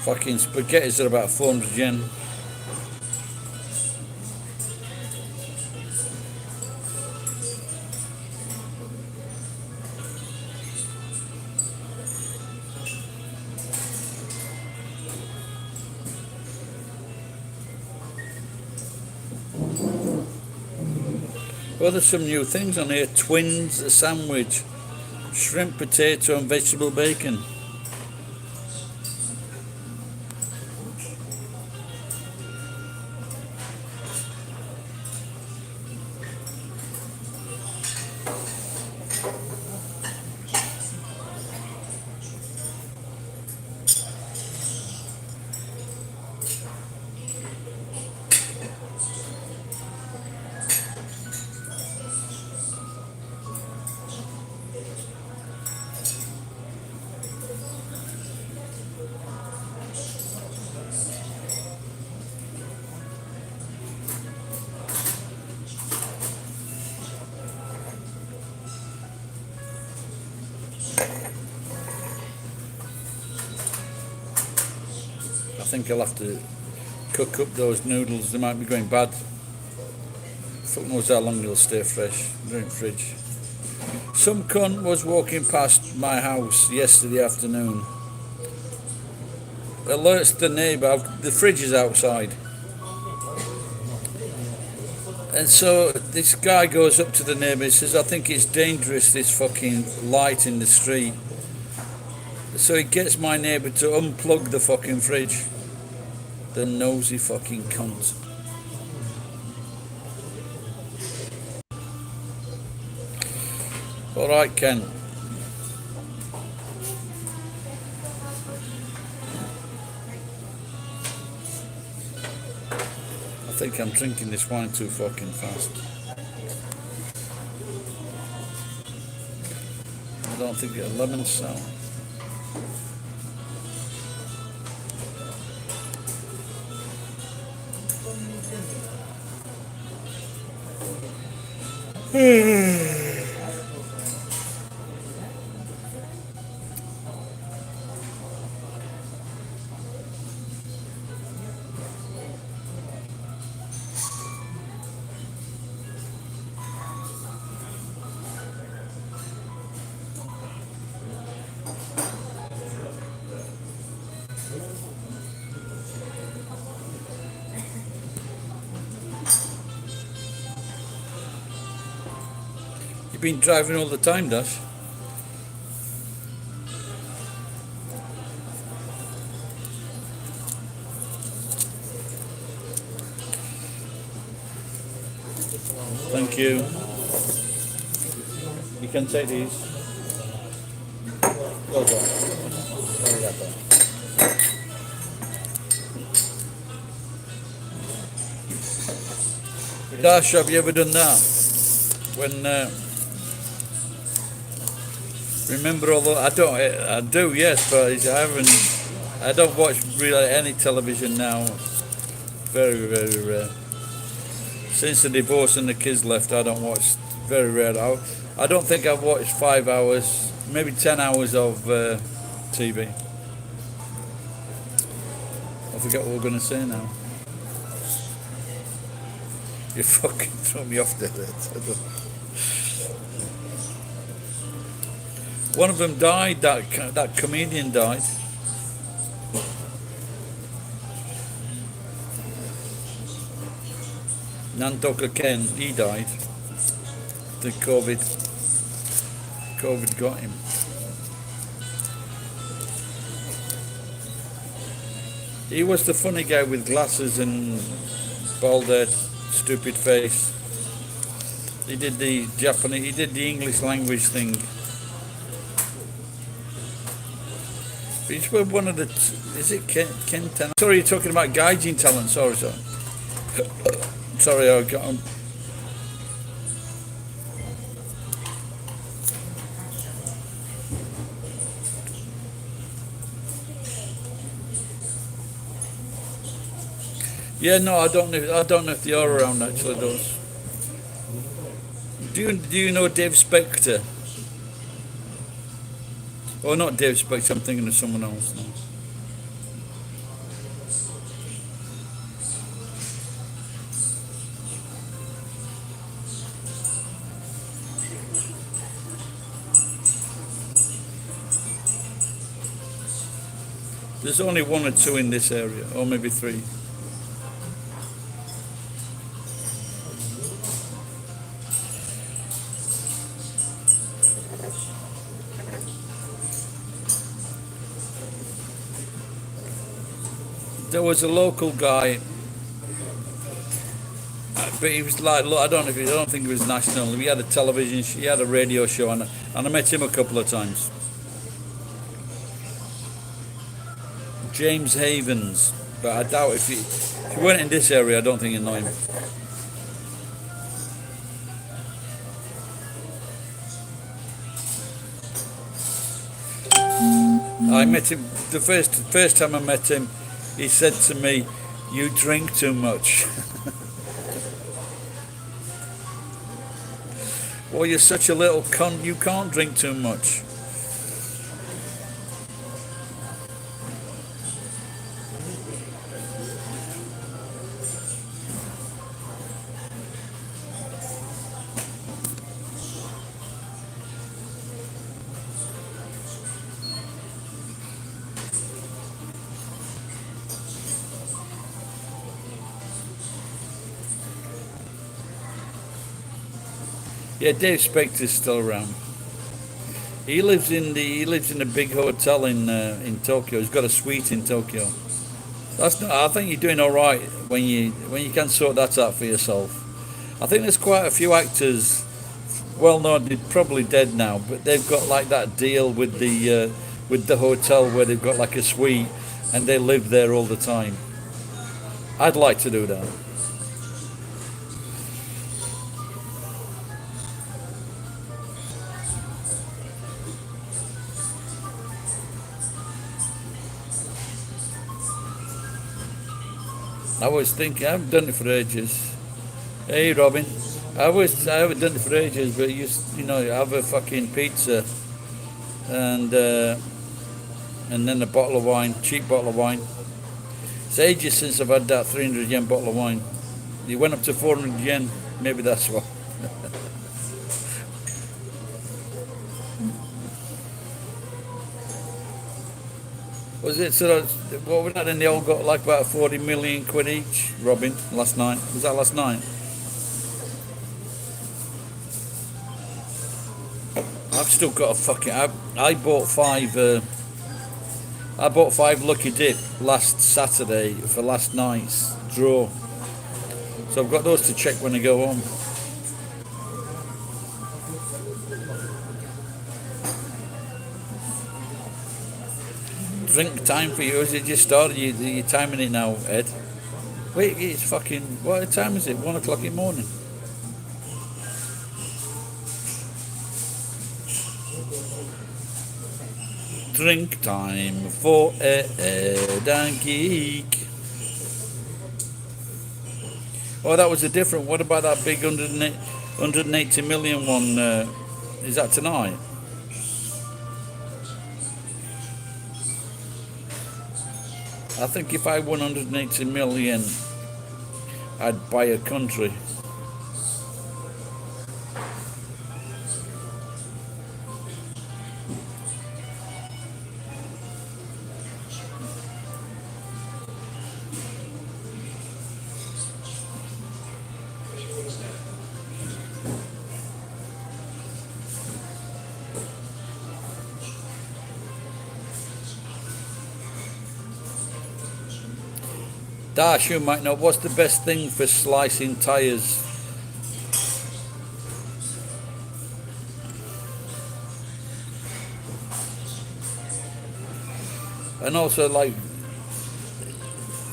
Fucking spaghettis are about 400 yen. Well, there's some new things on here. Twins, a sandwich, shrimp, potato and vegetable bacon. I think I'll have to cook up those noodles. They might be going bad. Fuck knows how long they'll stay fresh. They're in the fridge. Some cunt was walking past my house yesterday afternoon. Alerts the neighbour. The fridge is outside. And so this guy goes up to the neighbour and says, I think it's dangerous, this fucking light in the street. So he gets my neighbour to unplug the fucking fridge. The nosy fucking cunt. Alright, Ken. I think I'm drinking this wine too fucking fast. I don't think a lemon sour. You've been driving all the time, Dash. Thank you. You can take these. Well done. Dash, have you ever done that? When Remember all the, I do, yes, but I don't watch really any television now. Very, very rare. Since the divorce and the kids left, I don't watch, very rare. I don't think I've watched 5 hours, maybe 10 hours of TV. I forget what we're going to say now. You fucking throw me off there. One of them died, that comedian died. Nantoka Ken, he died. The COVID got him. He was the funny guy with glasses and bald head, stupid face. He did the Japanese, he did the English language thing. He's one of the, is it Ken Ten? Sorry, you're talking about gaijin talent, sorry. Sorry, I got him. Yeah, no, I don't know if they are around actually. Those. Do you know Dave Spector? Oh, not Dave Spector. I'm thinking of someone else now. There's only one or two in this area, or maybe three. There was a local guy, but he was like, look, I don't think he was national. He had a television, he had a radio show, and I met him a couple of times. James Havens, but I doubt if you weren't in this area, I don't think you know him. I met him the first time I met him. He said to me, "You drink too much." Well, you're such a little cunt. You can't drink too much. Yeah, Dave Spector's still around. He lives in a big hotel in Tokyo. He's got a suite in Tokyo. I think you're doing all right when you can sort that out for yourself. I think there's quite a few actors, well known, they're probably dead now, but they've got like that deal with the hotel where they've got like a suite and they live there all the time. I'd like to do that. I was thinking, I haven't done it for ages. Hey Robin, I haven't done it for ages, but you have a fucking pizza and then a bottle of wine, cheap bottle of wine. It's ages since I've had that 300 yen bottle of wine. It went up to 400 yen, maybe that's what. Was it sort of, what was that, and they all got like about 40 million quid each, Robin, last night? Was that last night? I've still got a fucking, I bought five Lucky Dip last Saturday for last night's draw. So I've got those to check when I go home. Drink time for you, has it just started? You're timing it now, Ed? Wait, it's fucking, what time is it? 1 o'clock in the morning. Drink time for Ed and Geek. Oh, that was a different. What about that big 180 million one? Is that tonight? I think if I won 180 million, I'd buy a country. Dash, you might know, what's the best thing for slicing tyres? And also, like,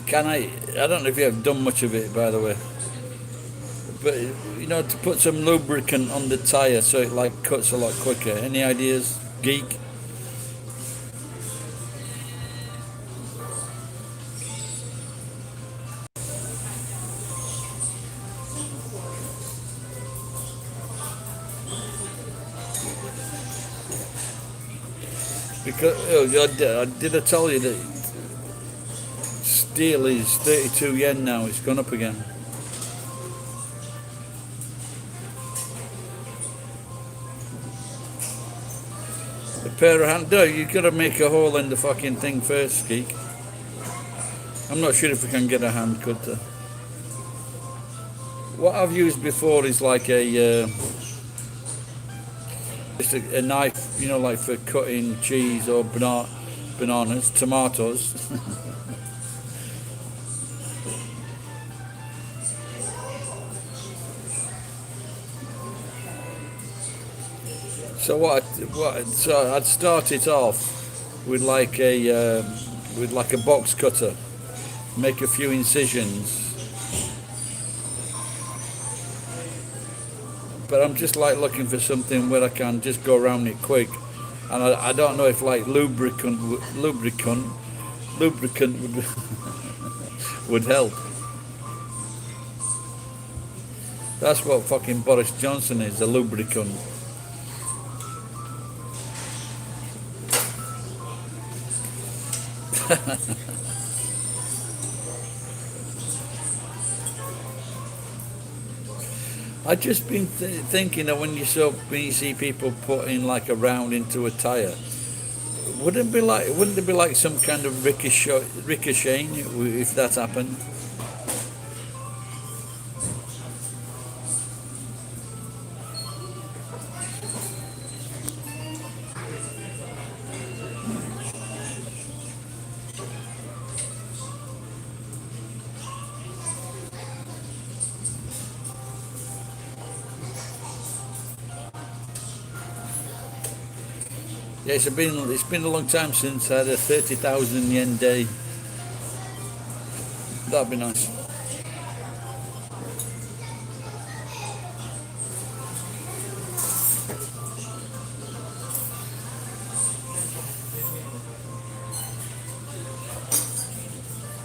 I don't know if you have done much of it, by the way, but, you know, to put some lubricant on the tyre so it, like, cuts a lot quicker. Any ideas, geek? Because, did I tell you that steel is 32 yen now? It's gone up again. A pair of hands. No, you've got to make a hole in the fucking thing first, geek. I'm not sure if we can get a hand cutter. What I've used before is like just a knife, you know, like for cutting cheese or bananas, tomatoes. So I'd start it off with like a box cutter, make a few incisions. But I'm just like looking for something where I can just go around it quick, and I don't know if like lubricant would would help. That's what fucking Boris Johnson is, a lubricant. I've just been thinking that when you see people putting like a round into a tire, wouldn't it be like some kind of ricocheting if that happened? Yeah, it's been a long time since I had a 30,000 yen day. That'd be nice.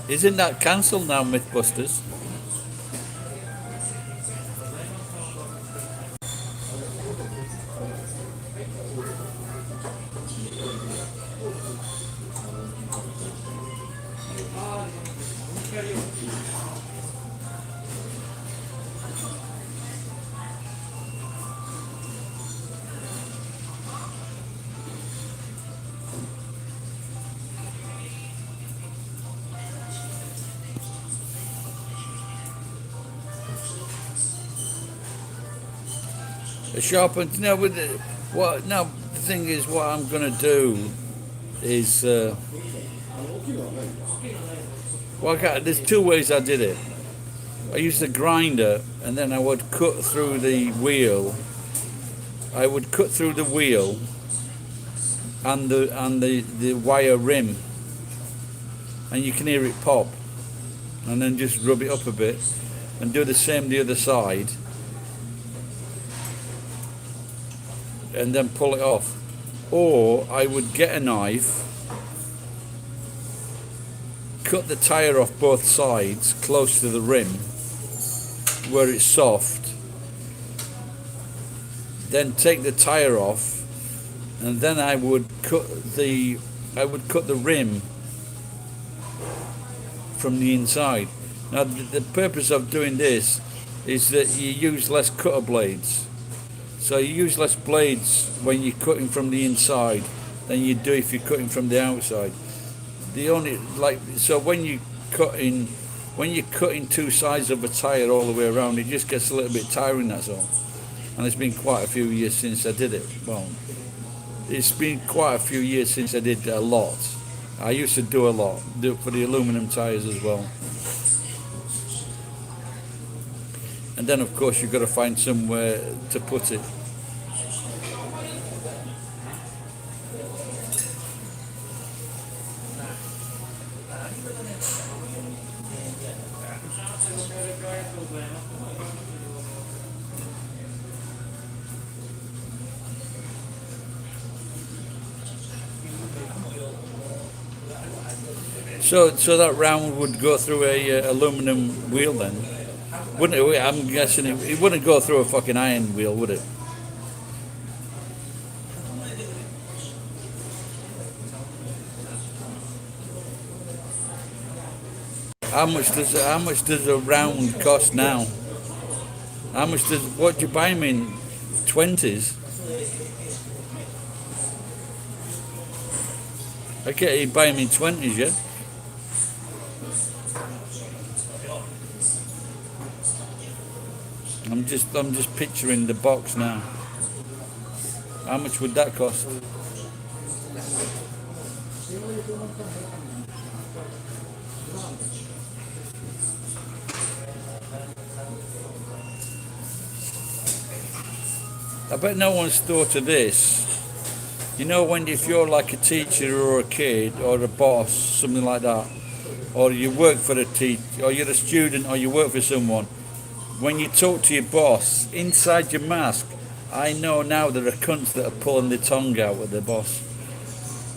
Isn't that cancelled now, Mythbusters? A sharp one. No, the thing is, what I'm going to do is, there's two ways I did it. I used a grinder, and then I would cut through the wheel. I would cut through the wheel and the wire rim, and you can hear it pop. And then just rub it up a bit, and do the same the other side. And then pull it off. or I would get a knife, cut the tyre off both sides close to the rim where it's soft, then take the tyre off, and then I would cut the rim from the inside. Now the purpose of doing this is that you use less cutter blades. So you use less blades when you're cutting from the inside than you do if you're cutting from the outside. The only so when you're cutting two sides of a tyre all the way around, it just gets a little bit tiring, that's all. And it's been quite a few years since I did it. Well, it's been quite a few years since I did a lot. I used to do a lot, do it for the aluminum tyres as well. And then of course you've got to find somewhere to put it. So that round would go through a aluminum wheel then, wouldn't it? I'm guessing it wouldn't go through a fucking iron wheel, would it? How much does a round cost now? What do you buy them in? 20s? Okay, you buy them in 20s, yeah? I'm just picturing the box now. How much would that cost? I bet no one's thought of this. You know, if you're like a teacher or a kid or a boss, something like that, or you work for a teacher, or you're a student, or you work for someone, when you talk to your boss, inside your mask, I know now there are cunts that are pulling their tongue out with their boss.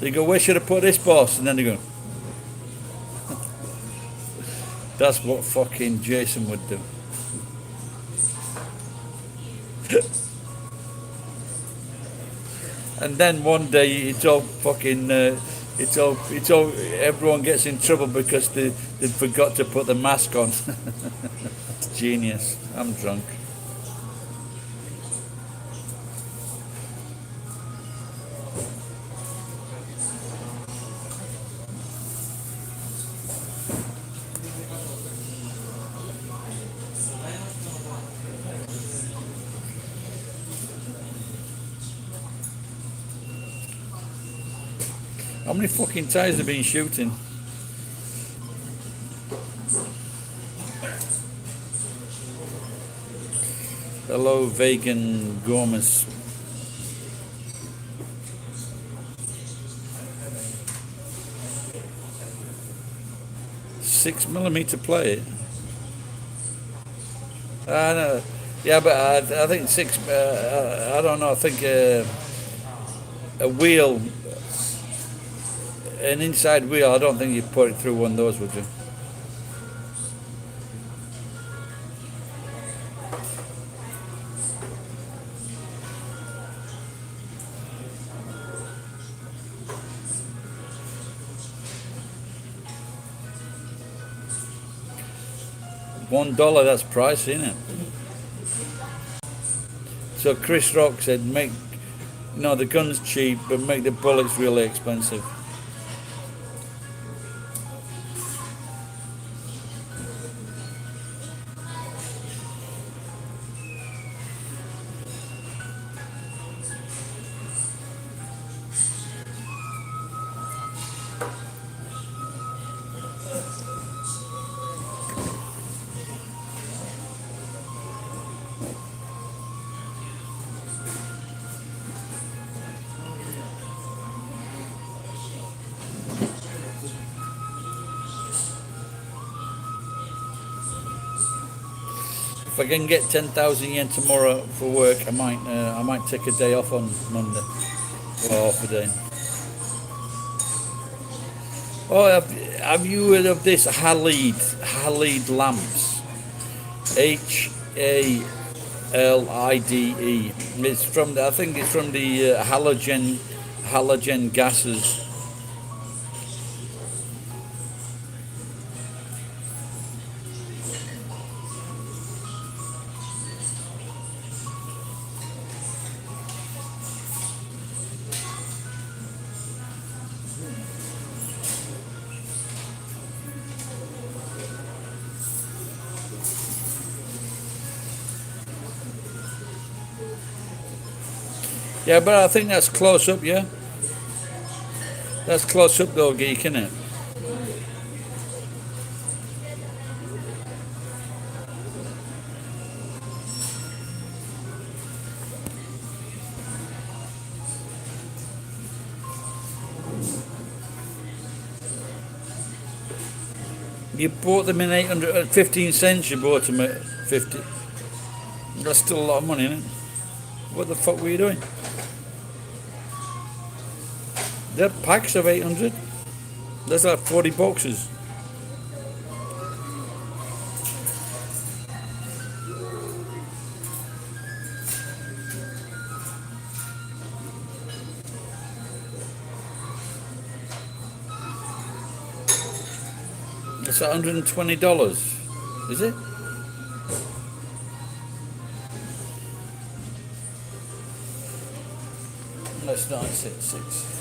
They go, where should I put this, boss? And then they go, that's what fucking Jason would do. And then one day it's all fucking, everyone gets in trouble because they forgot to put the mask on. It's genius. I'm drunk. How many fucking tyres have been shooting? Hello, vegan Gormas. $6mm plate. No, yeah, but I think I don't know. I think a wheel. An inside wheel, I don't think you'd put it through one of those, would you? $1, that's pricey, isn't it? So Chris Rock said, the gun's cheap, but make the bullets really expensive. If I can get 10,000 yen tomorrow for work, I might take a day off on Monday. or half a day. Oh, have you heard of this Halide lamps? HALIDE. It's from I think it's from the halogen gases. Yeah, but I think that's close up. Yeah, that's close up though, geek, isn't it? You bought them in 800, 15 cents. You bought them at 50. That's still a lot of money, isn't it? What the fuck were you doing? They're packs of 800. That's like 40 boxes. It's $120. Is it? No, it's not. It's at 6.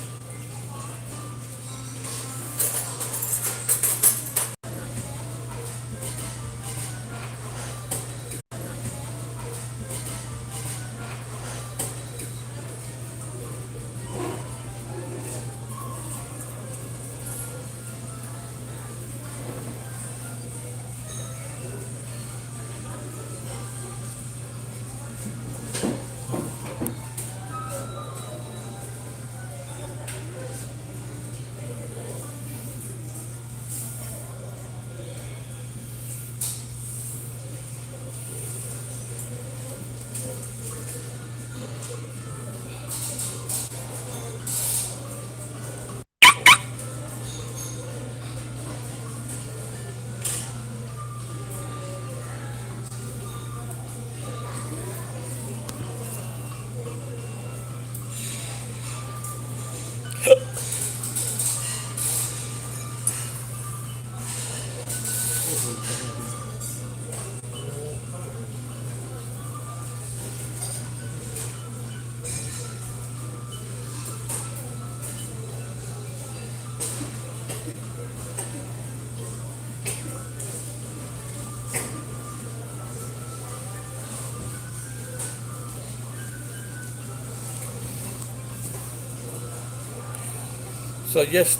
So yes,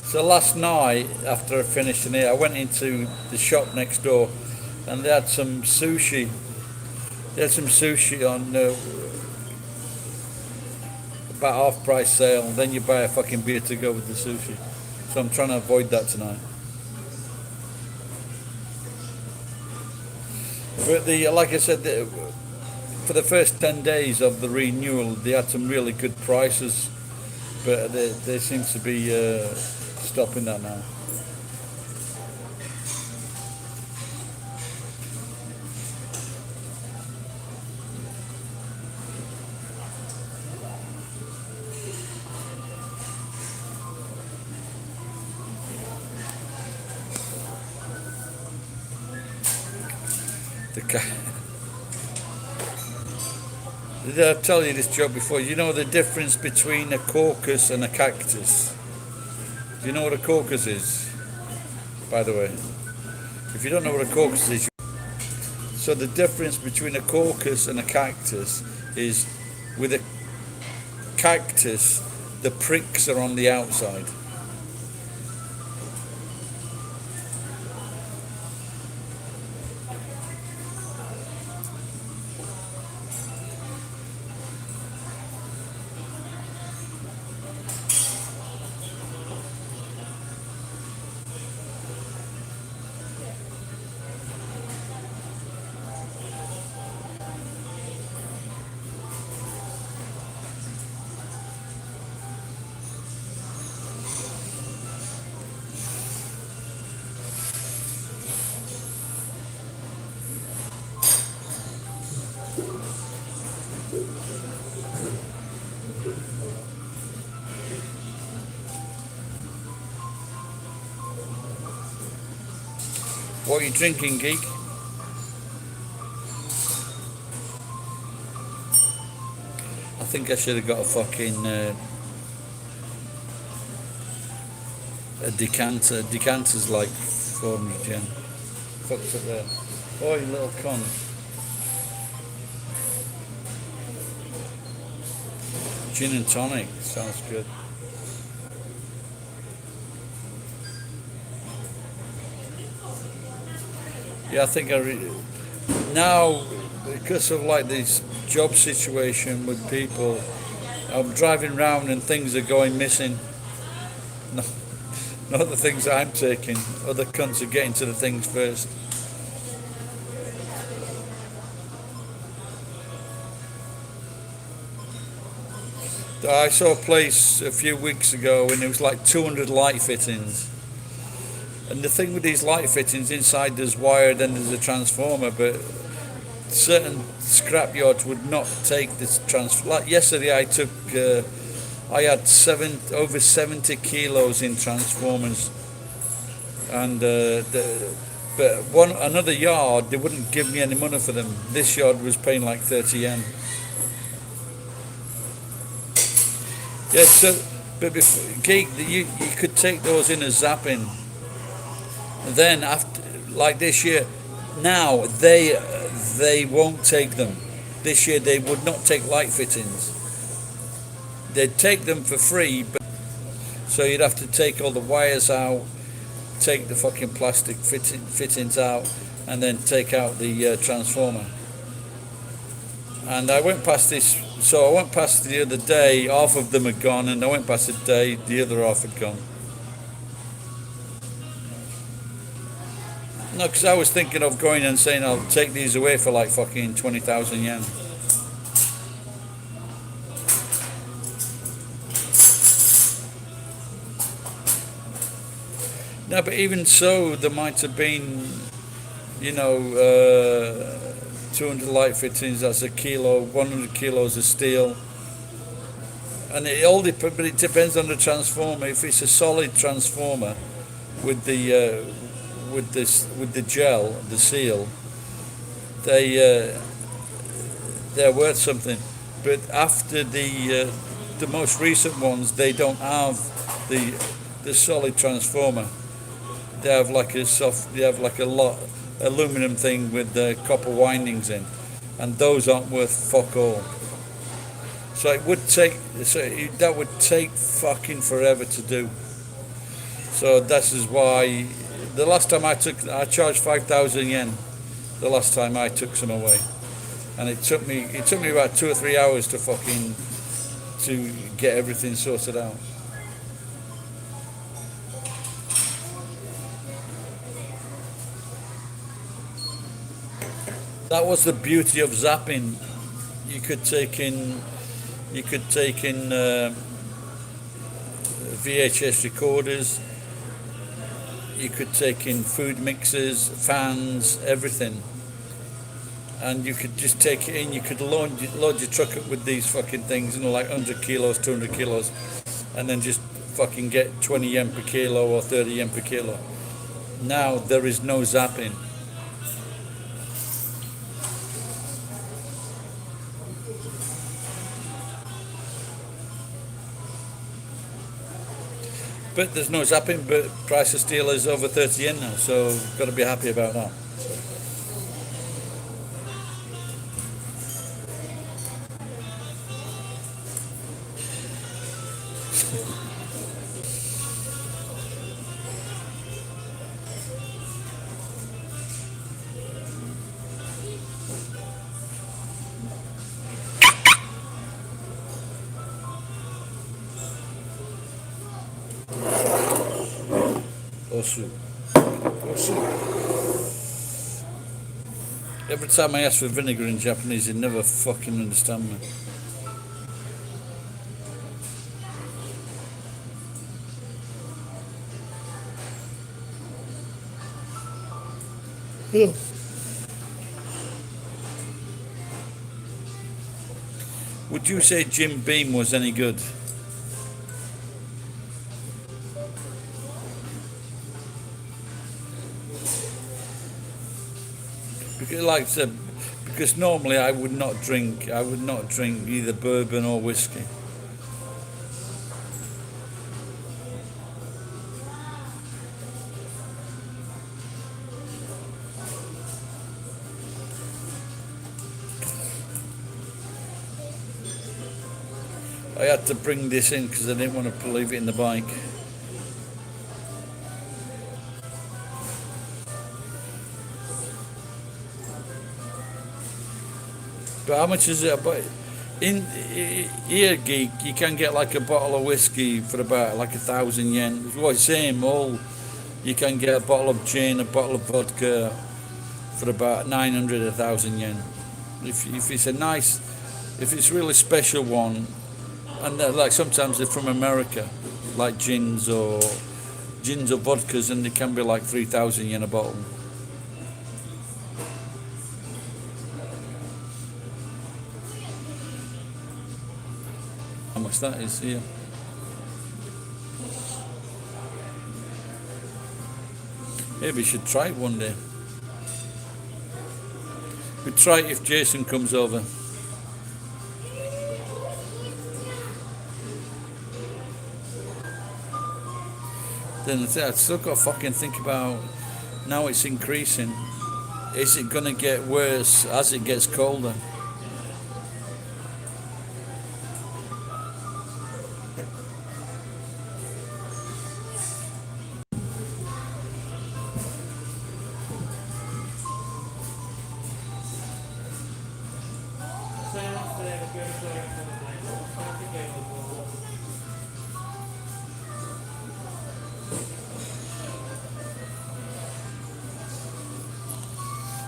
so last night after I finished in here, I went into the shop next door, and they had some sushi. They had some sushi on about half price sale, and then you buy a fucking beer to go with the sushi. So I'm trying to avoid that tonight. But the like I said, for the first 10 days of the renewal, they had some really good prices, but they seem to be stopping that now. The Did I tell you this joke before? You know the difference between a crocus and a cactus? Do you know what a crocus is? By the way, if you don't know what a crocus is, so the difference between a crocus and a cactus is with a cactus, the pricks are on the outside. What are you drinking, geek? I think I should have got a fucking a decanter. Decanter's like 400 yen. Fuck's up there. Oh, you little cunt. Gin and tonic. Sounds good. Yeah, I think now, because of like this job situation with people, I'm driving around and things are going missing. No, not the things I'm taking. Other cunts are getting to the things first. I saw a place a few weeks ago and it was like 200 light fittings. And the thing with these light fittings, inside there's wired and there's a transformer, but certain scrap yards would not take this transformer. Like yesterday I had over 70 kilos in transformers, and but another yard, they wouldn't give me any money for them. This yard was paying like 30 yen. Yeah, so, but geek, you could take those in as zapping. Then after, like this year, now they won't take them. This year they would not take light fittings. They'd take them for free, but so you'd have to take all the wires out, take the fucking plastic fittings out, and then take out the transformer. And I went past this, so I went past the other day, half of them had gone, and I went past the day, the other half had gone. No, because I was thinking of going and saying I'll take these away for like fucking 20,000 yen. No, but even so, there might have been, 200 light fittings, that's a kilo, 100 kilos of steel. And but it depends on the transformer. If it's a solid transformer with the gel, the seal, they're worth something. But after the most recent ones, they don't have the solid transformer. They have like a lot aluminum thing with the copper windings in, and those aren't worth fuck all. So that would take fucking forever to do. So this is why the last time I charged 5,000 yen. The last time I took some away, and it took me about 2 or 3 hours to get everything sorted out. That was the beauty of zapping. You could take in VHS recorders. You could take in food mixers, fans, everything, and you could just take it in. You could load your truck up with these fucking things, like 100 kilos, 200 kilos, and then just fucking get 20 yen per kilo or 30 yen per kilo. Now there is no zapping. But there's no zapping, but price of steel is over 30 yen now, so got to be happy about that. Every time I ask for vinegar in Japanese, they never fucking understand me. Would you say Jim Beam was any good? because, like I said, because normally I would not drink. I would not drink either bourbon or whiskey. I had to bring this in because I didn't want to leave it in the bike. But how much is it? But in here, Geek, you can get like a bottle of whiskey for about like 1,000 yen. It's what same all. You can get a bottle of gin, a bottle of vodka for about 900, 1,000 yen. If it's a nice, if it's a really special one, and like sometimes they're from America, like gins or vodkas, and they can be like 3,000 yen a bottle. How much that is here? Maybe we should try it one day. We try it if Jason comes over. Then I've still got to fucking think about, now it's increasing. Is it going to get worse as it gets colder?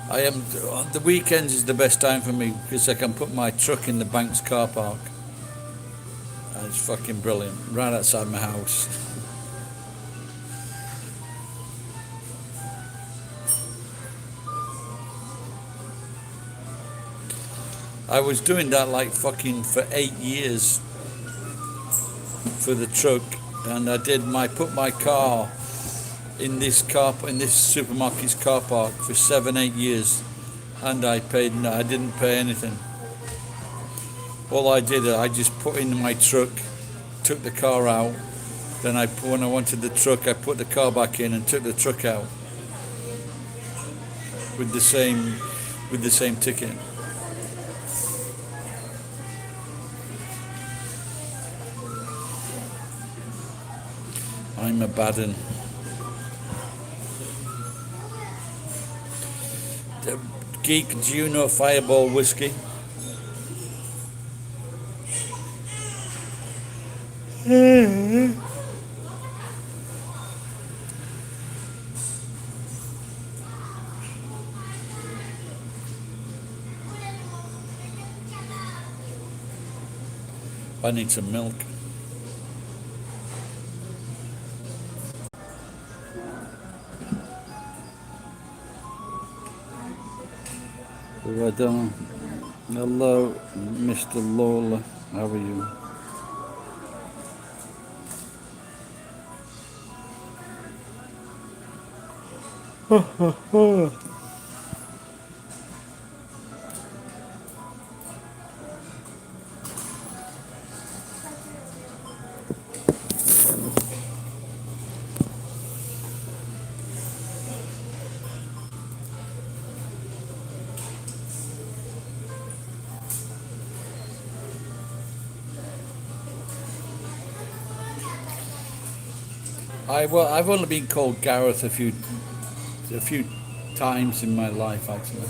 I am. The weekends is the best time for me because I can put my truck in the bank's car park. And it's fucking brilliant, right outside my house. I was doing that like fucking for 8 years for the truck, and I put my car in this supermarket's car park for 7-8 years, and I didn't pay anything. All I did, I just put in my truck, took the car out, then when I wanted the truck, I put the car back in and took the truck out with the same ticket. I'm a bad un. Geek, do you know Fireball whiskey? I need some milk. I don't. Hello, Mr. Lola. How are you? I've only been called Gareth a few times in my life, actually.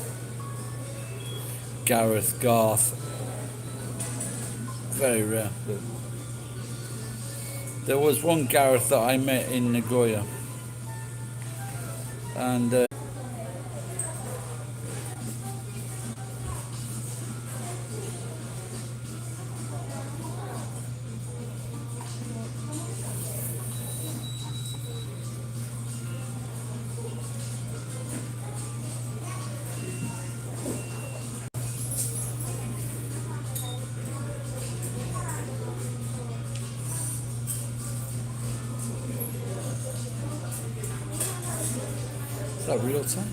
Gareth, Garth, very rare. But there was one Gareth that I met in Nagoya, and is that real time?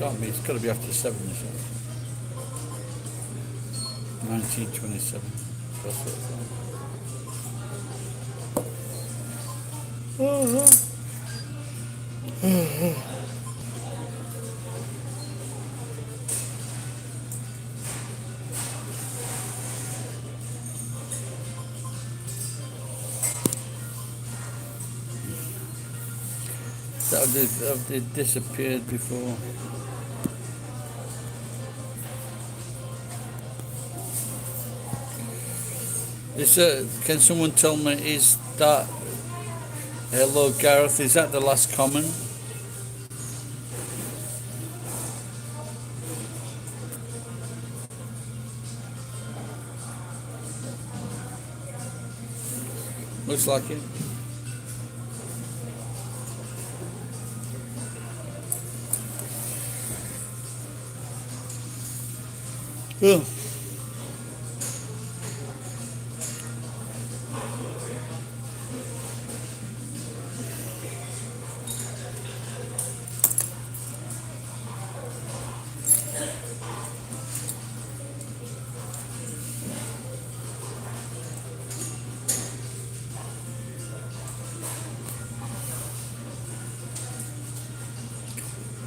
Can't be. It's got to be after 7 or something. 1927. That's what I thought. Have they disappeared before? Can someone tell me, is that, hello Gareth, is that the last comment? Looks like it. Oh.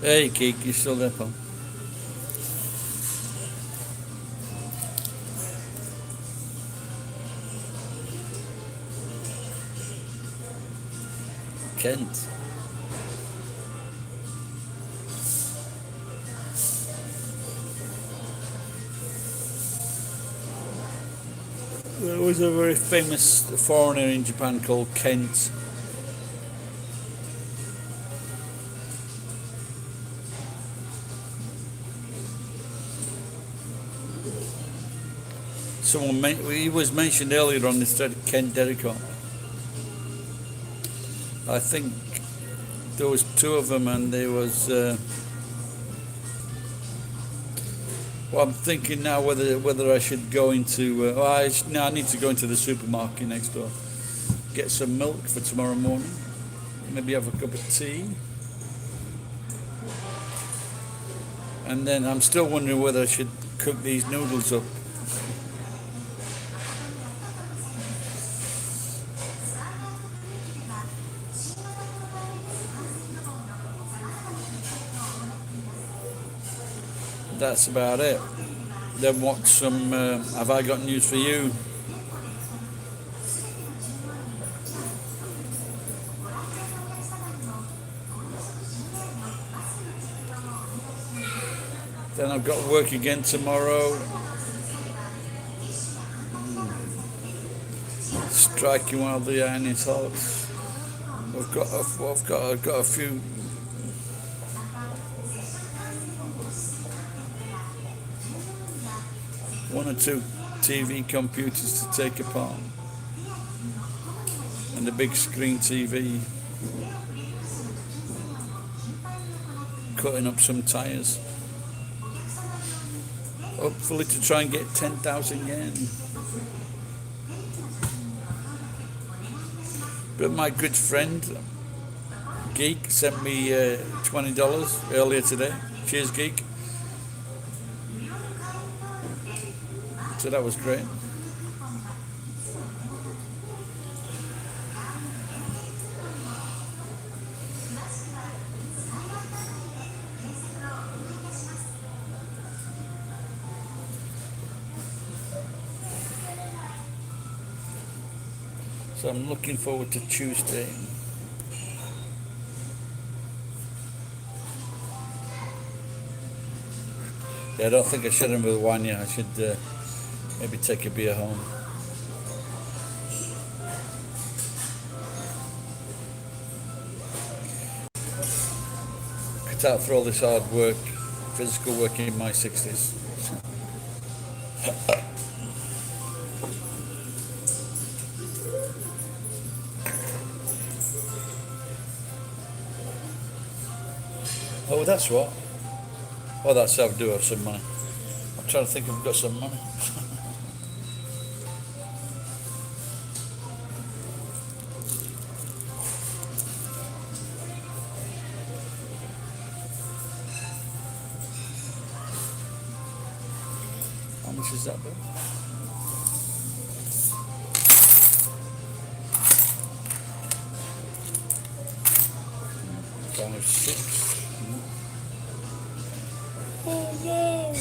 Hey Geek, you still there, pal? Kent. There was a very famous foreigner in Japan called Kent. He was mentioned earlier on this thread, Kent Redcoat. I think there was 2 of them, and there was. Well, I'm thinking now whether I should go into. I need to go into the supermarket next door, get some milk for tomorrow morning. Maybe have a cup of tea, and then I'm still wondering whether I should cook these noodles up. That's about it. Then what have I got news for you? Then I've got work again tomorrow. Striking while the iron is hot. I've got a few. One or 2 TV computers to take apart, and a big screen TV. Cutting up some tyres, hopefully to try and get 10,000 yen. But my good friend Geek sent me $20 earlier today. Cheers, Geek. So that was great. So I'm looking forward to Tuesday. Yeah, I don't think I should have with wine yet. I should maybe take a beer home. Cut out for all this hard work, physical work in my 60s. Oh, that's what. Oh, that's how I do have some money. I'm trying to think if I've got some money. is that bit? 5, 6. Oh no!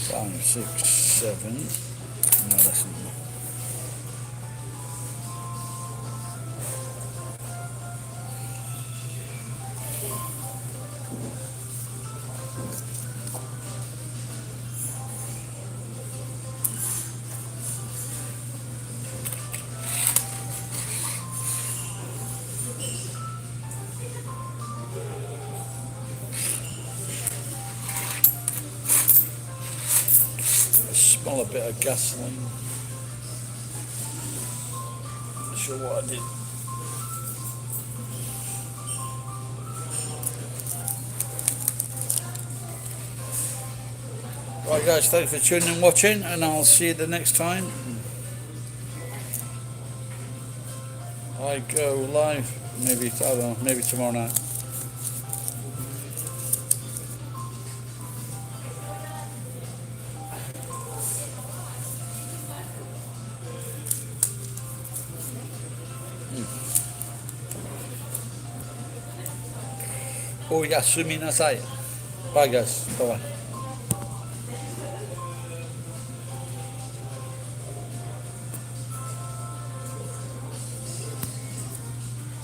Five, 6, 7. No, that's not. Smell a bit of gasoline. Not sure what I did. Right guys, thanks for tuning and watching, and I'll see you the next time I go live. Maybe, I don't know, maybe tomorrow night. Oh, yasumi nasai. Bye guys. Bye bye.